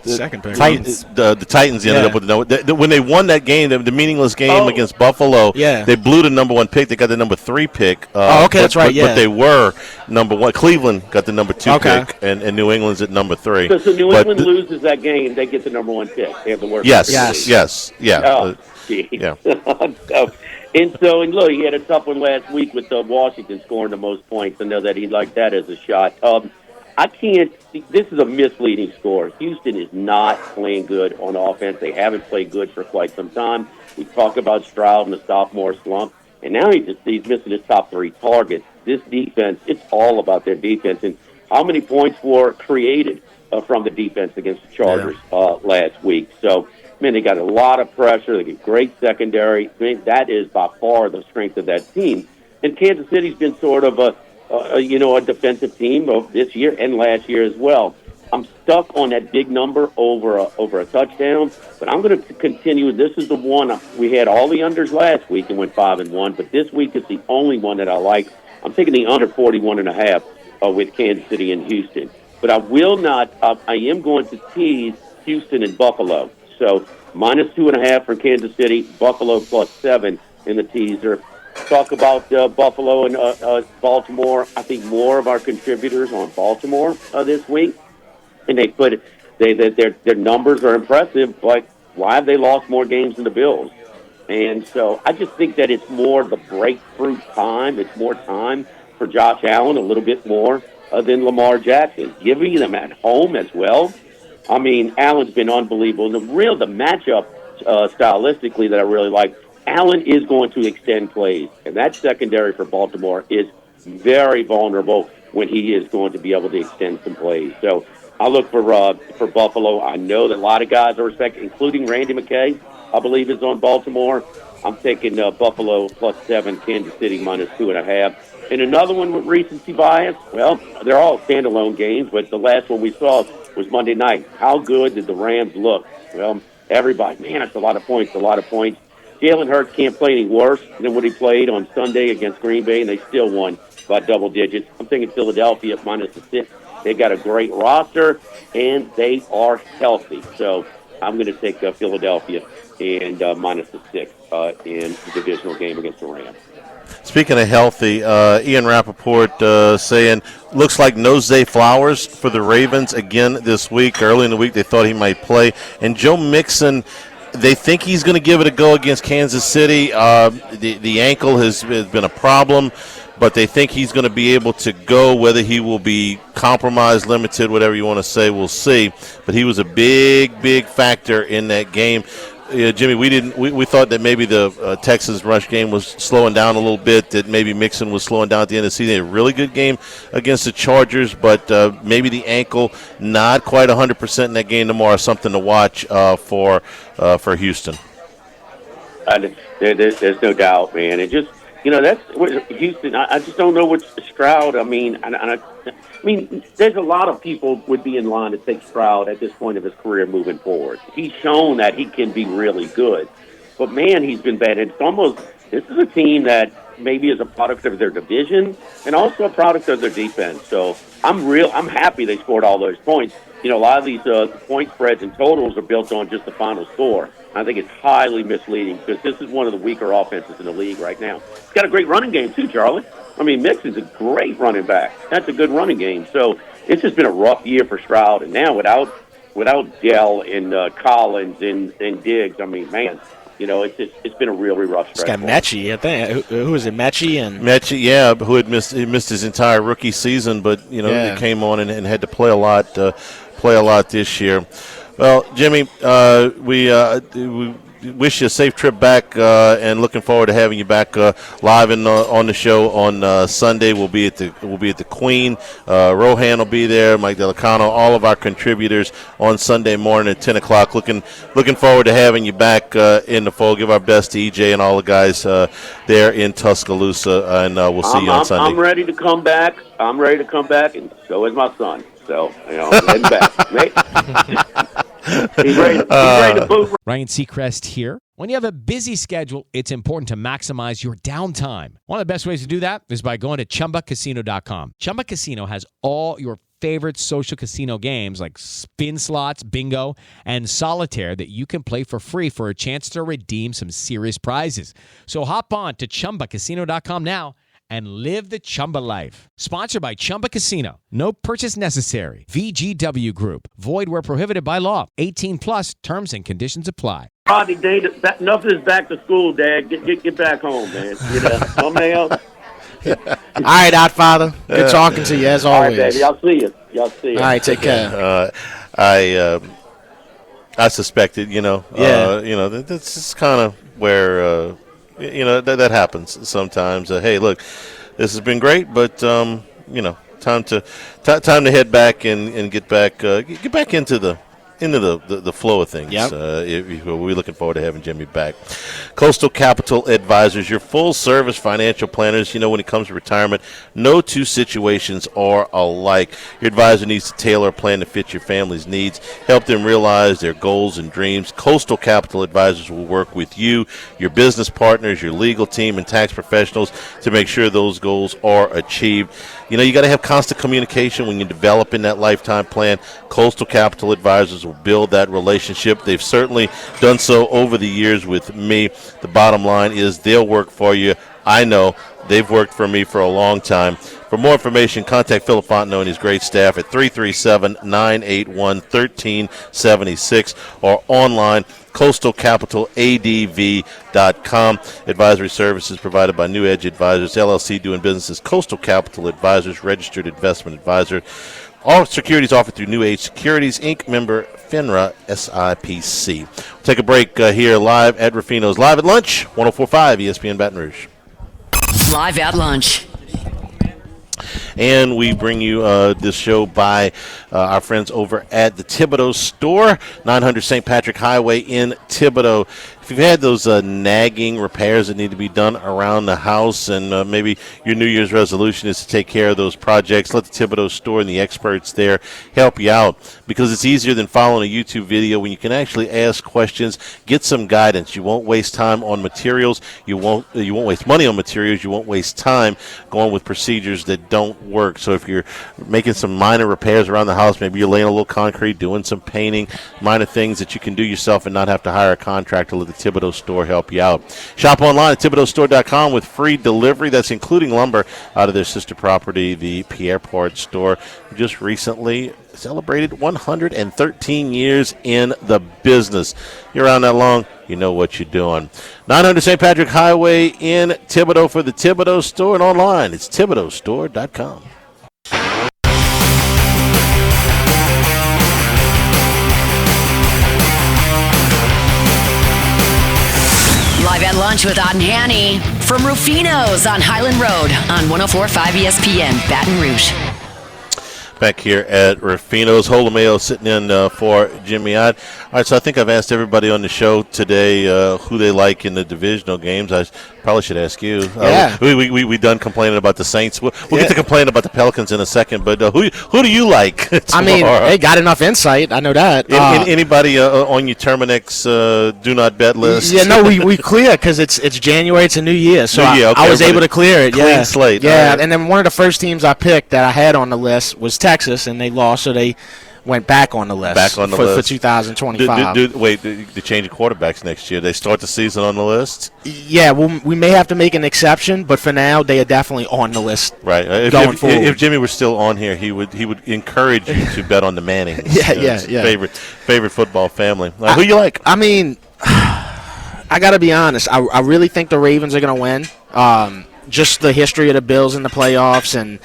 Second pick. Titans. The Titans ended up with the number. When they won that game, the meaningless game against Buffalo, they blew the number 1 pick. They got the number 3 pick. That's right. But they were number 1. Cleveland got the number 2 pick, and New England's at number 3. So New England loses that game, they get the number 1 pick. They have the worst. Yes. Yeah. Oh, yeah. And look, he had a tough one last week with Washington scoring the most points. I know that he'd like that as a shot. I can't – this is a misleading score. Houston is not playing good on offense. They haven't played good for quite some time. We talk about Stroud and the sophomore slump, and now he's missing his top 3 targets. This defense, it's all about their defense. And how many points were created from the defense against the Chargers last week? So – man, they got a lot of pressure. They get great secondary. I mean, that is by far the strength of that team. And Kansas City's been sort of a defensive team of this year and last year as well. I'm stuck on that big number over a touchdown, but I'm going to continue. This is the one we had all the unders last week and went 5-1, but this week is the only one that I like. I'm taking the under 41.5 with Kansas City and Houston. But I will not. I am going to tease Houston and Buffalo. So minus 2.5 for Kansas City, Buffalo plus 7 in the teaser. Talk about Buffalo and Baltimore. I think more of our contributors on Baltimore this week, and their numbers are impressive. But why have they lost more games than the Bills? And so I just think that it's more the breakthrough time. It's more time for Josh Allen, a little bit more than Lamar Jackson, giving them at home as well. I mean, Allen's been unbelievable. And the matchup stylistically that I really like, Allen is going to extend plays. And that secondary for Baltimore is very vulnerable when he is going to be able to extend some plays. So I look for Buffalo. I know that a lot of guys are respected, including Randy McKay, I believe, is on Baltimore. I'm taking Buffalo plus 7, Kansas City minus 2.5. And another one with recency bias, well, they're all standalone games, but the last one we saw was Monday night. How good did the Rams look? Well, everybody, man, it's a lot of points. Jalen Hurts can't play any worse than what he played on Sunday against Green Bay, and they still won by double digits. I'm thinking Philadelphia minus the 6. They got a great roster, and they are healthy. So I'm going to take Philadelphia and minus the 6 in the divisional game against the Rams. Speaking of healthy, Ian Rappaport saying, looks like no Zay Flowers for the Ravens again this week. Early in the week, they thought he might play. And Joe Mixon, they think he's going to give it a go against Kansas City. The ankle has been a problem, but they think he's going to be able to go. Whether he will be compromised, limited, whatever you want to say, we'll see. But he was a big factor in that game. Jimmy, we thought that maybe the Texas rush game was slowing down a little bit, that maybe Mixon was slowing down at the end of the season. A really good game against the Chargers, but maybe the ankle not quite 100% in that game tomorrow. Something to watch for Houston. There's no doubt, man. It just, that's Houston. I just don't know what Stroud. I mean, I mean, there's a lot of people would be in line to take Stroud at this point of his career moving forward. He's shown that he can be really good. But, man, he's been bad. It's almost – this is a team that maybe is a product of their division and also a product of their defense. So I'm happy they scored all those points. You know, a lot of these point spreads and totals are built on just the final score. I think it's highly misleading because this is one of the weaker offenses in the league right now. It's got a great running game, too, Charlie. I mean, Mixon's a great running back. That's a good running game. So it's just been a rough year for Stroud. And now without Dell and Collins and Diggs, I mean, man, you know, it's been a really rough stretch. It's got Mechie, I think. Who is it, Mechie? Mechie, yeah, who had missed his entire rookie season, but, you know, he came on and had to play a lot this year. Well, Jimmy, we wish you a safe trip back and looking forward to having you back live on the show on Sunday. We'll be at the Queen. Rohan will be there, Mike Delicano, all of our contributors on Sunday morning at 10 o'clock. Looking forward to having you back in the fold. Give our best to EJ and all the guys there in Tuscaloosa, and we'll see you on Sunday. I'm ready to come back. And so is my son. So, you know, I'm heading back. He's ready to boot. Ryan Seacrest here. When you have a busy schedule, it's important to maximize your downtime. One of the best ways to do that is by going to ChumbaCasino.com. Chumba Casino has all your favorite social casino games like spin slots, bingo, and solitaire that you can play for free for a chance to redeem some serious prizes. So hop on to ChumbaCasino.com now and live the Chumba life. Sponsored by Chumba Casino. No purchase necessary. VGW Group. Void where prohibited by law. 18 plus terms and conditions apply. Rodney, enough of this back to school, Dad. Get back home, man. You know, something else. All right, Godfather. Good talking to you, as always. All right, baby. Y'all see you. All right, take care. I suspected, you know, this is kind of where, you know, that happens sometimes. Hey, look, this has been great, but you know, time to head back and get back into the flow of things. Yep. We're looking forward to having Jimmy back. Coastal Capital Advisors, your full-service financial planners. You know, when it comes to retirement, no two situations are alike. Your advisor needs to tailor a plan to fit your family's needs, help them realize their goals and dreams. Coastal Capital Advisors will work with you, your business partners, your legal team, and tax professionals to make sure those goals are achieved. You know, you got to have constant communication when you're developing that lifetime plan. Coastal Capital Advisors will build that relationship. They've certainly done so over the years with me. The bottom line is they'll work for you. I know they've worked for me for a long time. For more information, contact Philip Fontenot and his great staff at 337-981-1376 or online, coastalcapitaladv.com. Advisory services provided by New Edge Advisors, LLC, doing business as Coastal Capital Advisors, registered investment advisor. All securities offered through New Age Securities, Inc., member FINRA SIPC. We'll take a break here live at Ruffino's. Live at Lunch, 104.5 ESPN Baton Rouge. Live at Lunch. And we bring you this show by our friends over at the Thibodaux store, 900 St. Patrick Highway in Thibodaux. If you've had those nagging repairs that need to be done around the house, and maybe your New Year's resolution is to take care of those projects, let the Thibodaux store and the experts there help you out, because it's easier than following a YouTube video when you can actually ask questions, get some guidance. You won't waste time on materials. You won't waste money on materials. You won't waste time going with procedures that don't work. So if you're making some minor repairs around the house, maybe you're laying a little concrete, doing some painting, minor things that you can do yourself and not have to hire a contractor, let the Thibodaux store help you out. Shop online at ThibodauxStore.com with free delivery. That's including lumber out of their sister property, the Pierreport store, who just recently celebrated 113 years in the business. You're around that long, you know what you're doing. 900 St. Patrick Highway in Thibodaux for the Thibodaux store, and online it's ThibodauxStore.com. Live at Lunch with Odd and Hanny from Ruffino's on Highland Road on 104.5 ESPN, Baton Rouge. Back here at Ruffino's. Holomeo sitting in for Jimmy Ott. All right, so I think I've asked everybody on the show today who they like in the divisional games. I Probably should ask you. Yeah. We done complaining about the Saints. We'll get to complain about the Pelicans in a second, but who do you like? I mean, they got enough insight. I know that. Anybody on your Terminex do not bet list? Yeah, no, we clear because it's January. It's a new year, so I was able to clear it. Clean slate. Yeah, and then one of the first teams I picked that I had on the list was Texas, and they lost, so they went back on the list for 2025. Wait, they change the quarterbacks next year. They start the season on the list? Yeah, we may have to make an exception, but for now, they are definitely on the list. Right. Forward. If Jimmy were still on here, he would encourage you to bet on the Mannings. Yeah. Favorite football family. Who you like? I mean, I got to be honest. I really think the Ravens are going to win. Just the history of the Bills in the playoffs and,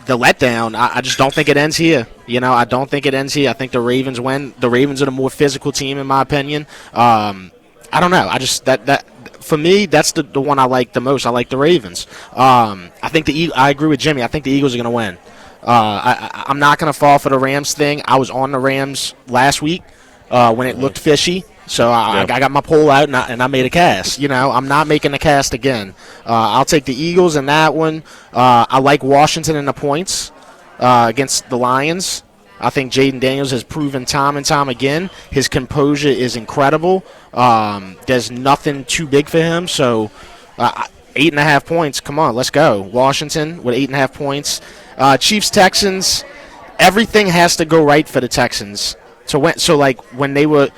the letdown, I just don't think it ends here. I don't think it ends here. I think the Ravens win. The Ravens are the more physical team, in my opinion. I don't know. I just that for me, that's the one I like the most. I like the Ravens. I think I agree with Jimmy. I think the Eagles are going to win. I'm not going to fall for the Rams thing. I was on the Rams last week when it looked fishy. So I got my pole out and I made a cast. I'm not making a cast again. I'll take the Eagles in that one. I like Washington in the points against the Lions. I think Jaden Daniels has proven time and time again his composure is incredible. There's nothing too big for him. So 8.5 points. Come on, let's go. Washington with 8.5 points. Chiefs Texans. Everything has to go right for the Texans to win. So when they were.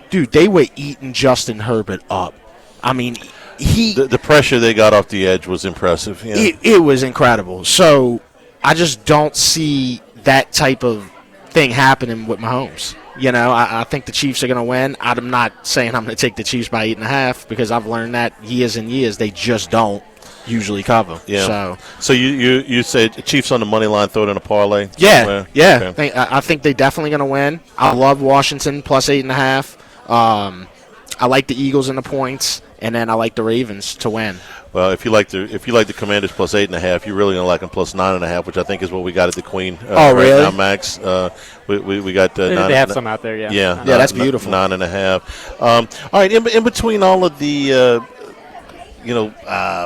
Dude, they were eating Justin Herbert up. I mean, the pressure they got off the edge was impressive. Yeah. It was incredible. So I just don't see that type of thing happening with Mahomes. I think the Chiefs are going to win. I'm not saying I'm going to take the Chiefs by 8.5 because I've learned that years and years they just don't usually cover. Yeah. So you said Chiefs on the money line, throw it in a parlay? Yeah. Okay. I think they're definitely going to win. I love Washington plus 8.5. I like the Eagles in the points, and then I like the Ravens to win. Well, if you like the Commanders plus 8.5, you're really gonna like them plus 9.5, which I think is what we got at the Queen. Really? Right now, Max. We got. They have some out there, yeah. Yeah, that's beautiful. 9.5. All right, in between all of the,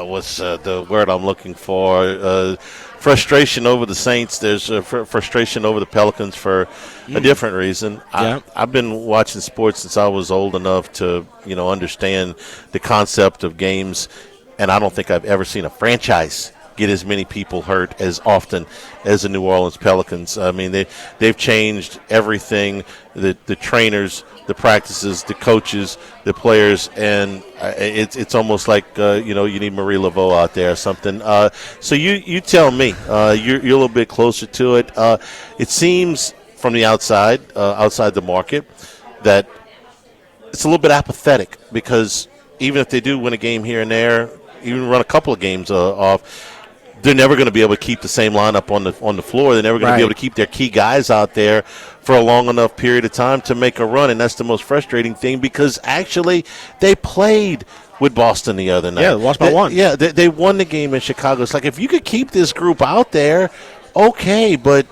what's the word I'm looking for? Frustration over the Saints. There's frustration over the Pelicans for a different reason. Yeah. I've been watching sports since I was old enough to, understand the concept of games, and I don't think I've ever seen a franchise get as many people hurt as often as the New Orleans Pelicans. I mean, they've changed everything, the trainers, the practices, the coaches, the players, and it's almost like, you need Marie Laveau out there or something. So you tell me, you're a little bit closer to it. It seems from the outside the market, that it's a little bit apathetic because even if they do win a game here and there, even run a couple of games off, they're never going to be able to keep the same lineup on the floor. They're never going to be able to keep their key guys out there for a long enough period of time to make a run, and that's the most frustrating thing because actually they played with Boston the other night. Yeah, lost by one. Yeah, they won the game in Chicago. It's like if you could keep this group out there, okay, but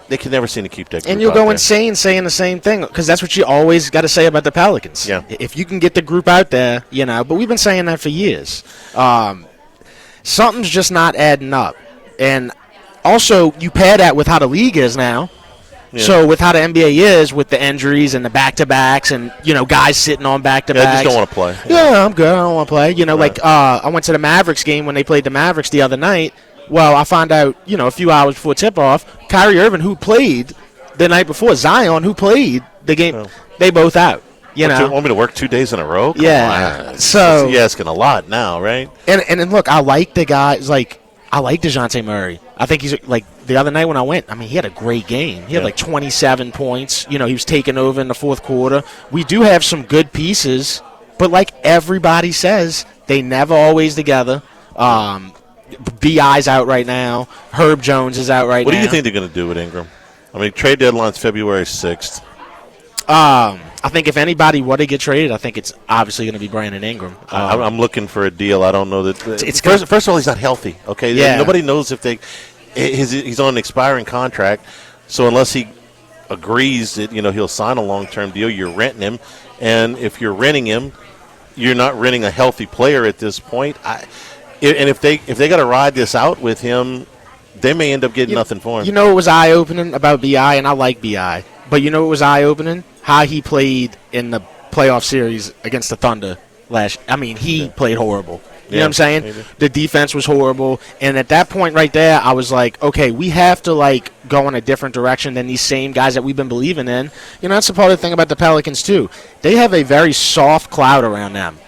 they can never seem to keep that group and you'll out go there. insane saying the same thing because that's what you always got to say about the Pelicans. Yeah. If you can get the group out there, but we've been saying that for years. Something's just not adding up. And also, you pair that with how the league is now. Yeah. So with how the NBA is, with the injuries and the back-to-backs and, guys sitting on back-to-backs. I just don't want to play. Yeah, I'm good. I don't want to play. I went to the Mavericks game when they played the Mavericks the other night. Well, I found out, a few hours before tip-off, Kyrie Irving, who played the night before, Zion, who played the game, they both out. You want me to work 2 days in a row? Come on. So you're asking a lot now, right? And look, I like the guys. I like DeJounte Murray. I think he's the other night when I went. I mean, he had a great game. He had 27 points. He was taking over in the fourth quarter. We do have some good pieces, but like everybody says, they never always together. BI's out right now. Herb Jones is out right now. What do you think they're going to do with Ingram? I mean, trade deadline's February 6th. I think if anybody were to get traded, I think it's obviously going to be Brandon Ingram. I'm looking for a deal. I don't know that. First of all, he's not healthy. Okay, nobody knows if he's on an expiring contract. So unless he agrees that he'll sign a long-term deal, you're renting him, and if you're renting him, you're not renting a healthy player at this point. And if they got to ride this out with him, they may end up getting nothing for him. You know what was eye-opening about B.I., and I like B.I., but you know what was eye-opening? How he played in the playoff series against the Thunder he played horrible. You know what I'm saying? Maybe. The defense was horrible, and at that point right there, I was like, okay, we have to, go in a different direction than these same guys that we've been believing in. You know, that's the part of the thing about the Pelicans, too. They have a very soft cloud around them.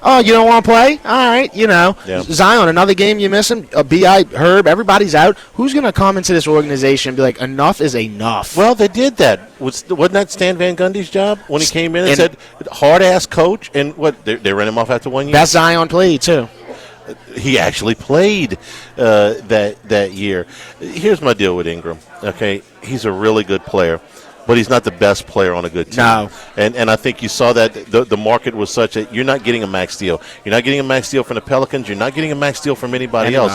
Oh, you don't want to play? All right, Yeah. Zion, another game you missing? B.I., Herb, everybody's out. Who's going to come into this organization and be like, enough is enough? Well, they did that. Wasn't that Stan Van Gundy's job when he came in and said, hard-ass coach, and they ran him off after 1 year? Best Zion played, too. He actually played that year. Here's my deal with Ingram, okay? He's a really good player, but he's not the best player on a good team. No. And I think you saw that the market was such that you're not getting a max deal. You're not getting a max deal from the Pelicans. You're not getting a max deal from anybody else.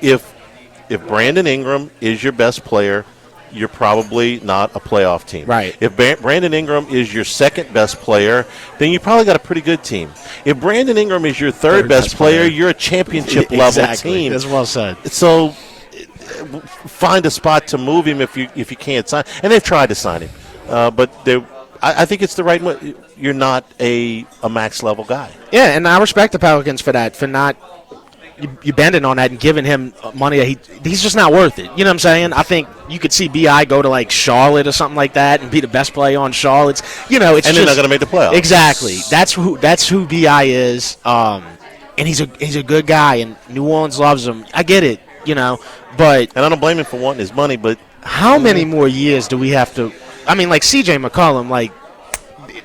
If Brandon Ingram is your best player, you're probably not a playoff team. Right. If Brandon Ingram is your second best player, then you probably got a pretty good team. If Brandon Ingram is your third best player, you're a championship level team. That's well said. So find a spot to move him if you can't sign. And they've tried to sign him, but I think it's the right move. You're not a max level guy. Yeah, and I respect the Pelicans for that, for not you bending on that and giving him money that he's just not worth it. You know what I'm saying? I think you could see B.I. go to Charlotte or something like that and be the best player on Charlotte. It's and just, they're not going to make the playoffs. Exactly. That's who B.I. is. And he's a good guy, and New Orleans loves him. I get it, but and I don't blame him for wanting his money. But how many more years do we have to? I mean, C.J. McCollum,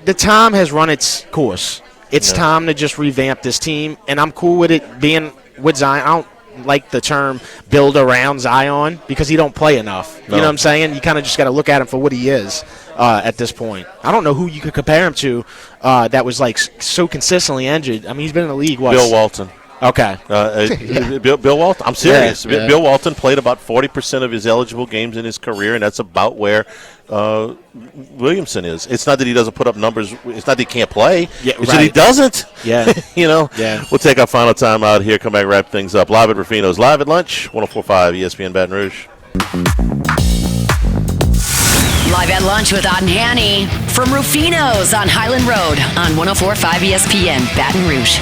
the time has run its course. It's time to just revamp this team, and I'm cool with it being with Zion. I don't like the term build around Zion because he don't play enough. You know what I'm saying? You kind of just got to look at him for what he is at this point. I don't know who you could compare him to that was so consistently injured. I mean, he's been in the league. Bill Walton. Okay. Bill Walton. I'm serious. Yeah. Bill Walton played about 40% of his eligible games in his career, and that's about where Williamson is. It's not that he doesn't put up numbers. It's not that he can't play. Yeah, it's that he doesn't. Yeah. Yeah. We'll take our final time out here, come back, wrap things up. Live at Rufino's. Live at lunch, 104.5 ESPN Baton Rouge. Live at lunch with Odd and Hanny from Rufino's on Highland Road on 104.5 ESPN Baton Rouge.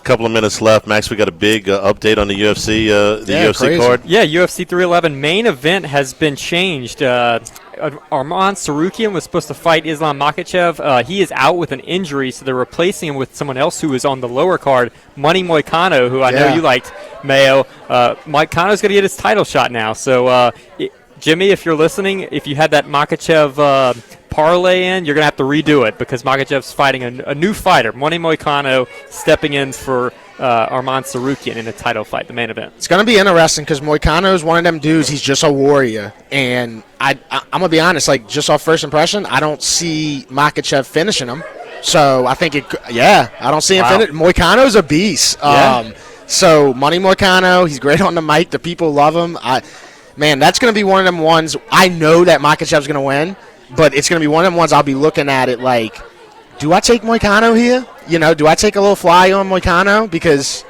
Couple of minutes left. Max, we got a big update on the UFC, UFC crazy. card. Yeah, UFC 311 main event has been changed. Arman Sarukian was supposed to fight Islam Makhachev. He is out with an injury, so they're replacing him with someone else who is on the lower card, Money Moicano, who I know you liked, Mayo. Moicano's going to get his title shot now. So, Jimmy, if you're listening, if you had that Makhachev parlay in, you're going to have to redo it because Makhachev's fighting a new fighter, Money Moicano, stepping in for Arman Sarukian in a title fight, the main event. It's going to be interesting because Moicano is one of them dudes. He's just a warrior. And I'm going to be honest, just off first impression, I don't see Makhachev finishing him. So I think I don't see him finish. Moicano's a beast. Yeah. So Money Moicano, he's great on the mic. The people love him. Man, that's going to be one of them ones. I know that Makhachev's going to win, but it's going to be one of them ones I'll be looking at it do I take Moicano here? Do I take a little fly on Moicano? Because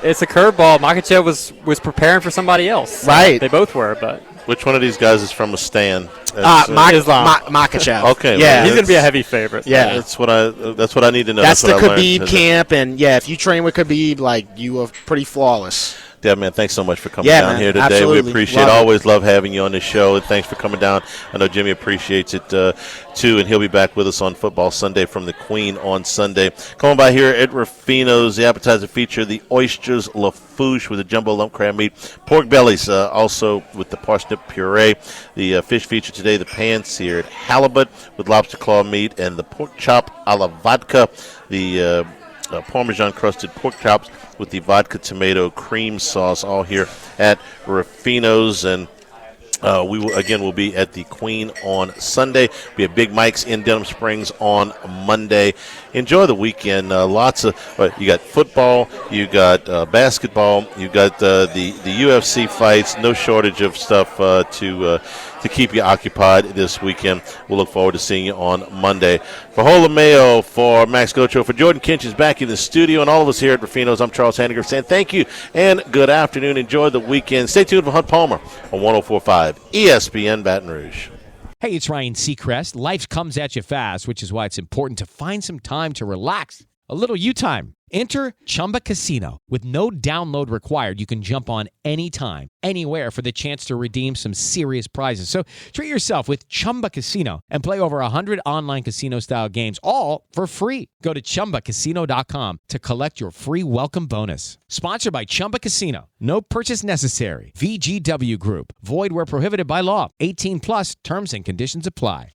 it's a curveball. Makhachev was preparing for somebody else. Right. They both were, but. Which one of these guys is from a stand? Islam. Makhachev. Okay. Yeah. He's going to be a heavy favorite. Yeah. That's what I need to know. That's the Khabib camp, and if you train with Khabib, you are pretty flawless. Yeah, man, thanks so much for coming down here today. Absolutely. We appreciate it. Always love having you on this show, and thanks for coming down. I know Jimmy appreciates it, too, and he'll be back with us on Football Sunday from the Queen on Sunday. Come on by here at Rufino's. The appetizer feature, the oysters Lafourche with the jumbo lump crab meat, pork bellies, also with the parsnip puree. The fish feature today, the pan-seared halibut with lobster claw meat, and the pork chop a la vodka, the Parmesan-crusted pork chops with the vodka tomato cream sauce, all here at Rufino's. And We will be at the Queen on Sunday. We have Big Mike's in Denham Springs on Monday. Enjoy the weekend. Lots of you got football, you got basketball, you got the UFC fights. No shortage of stuff to keep you occupied this weekend. We'll look forward to seeing you on Monday. For Mayo, for Max Gotro, for Jordan Kinch back in the studio, and all of us here at Rufino's, I'm Charles Hanniger saying thank you and good afternoon. Enjoy the weekend. Stay tuned for Hunt Palmer on 104.5 ESPN Baton Rouge. Hey, it's Ryan Seacrest. Life comes at you fast, which is why it's important to find some time to relax. A little you time. Enter Chumba Casino. With no download required, you can jump on anytime, anywhere for the chance to redeem some serious prizes. So treat yourself with Chumba Casino and play over 100 online casino-style games, all for free. Go to ChumbaCasino.com to collect your free welcome bonus. Sponsored by Chumba Casino. No purchase necessary. VGW Group. Void where prohibited by law. 18 plus terms and conditions apply.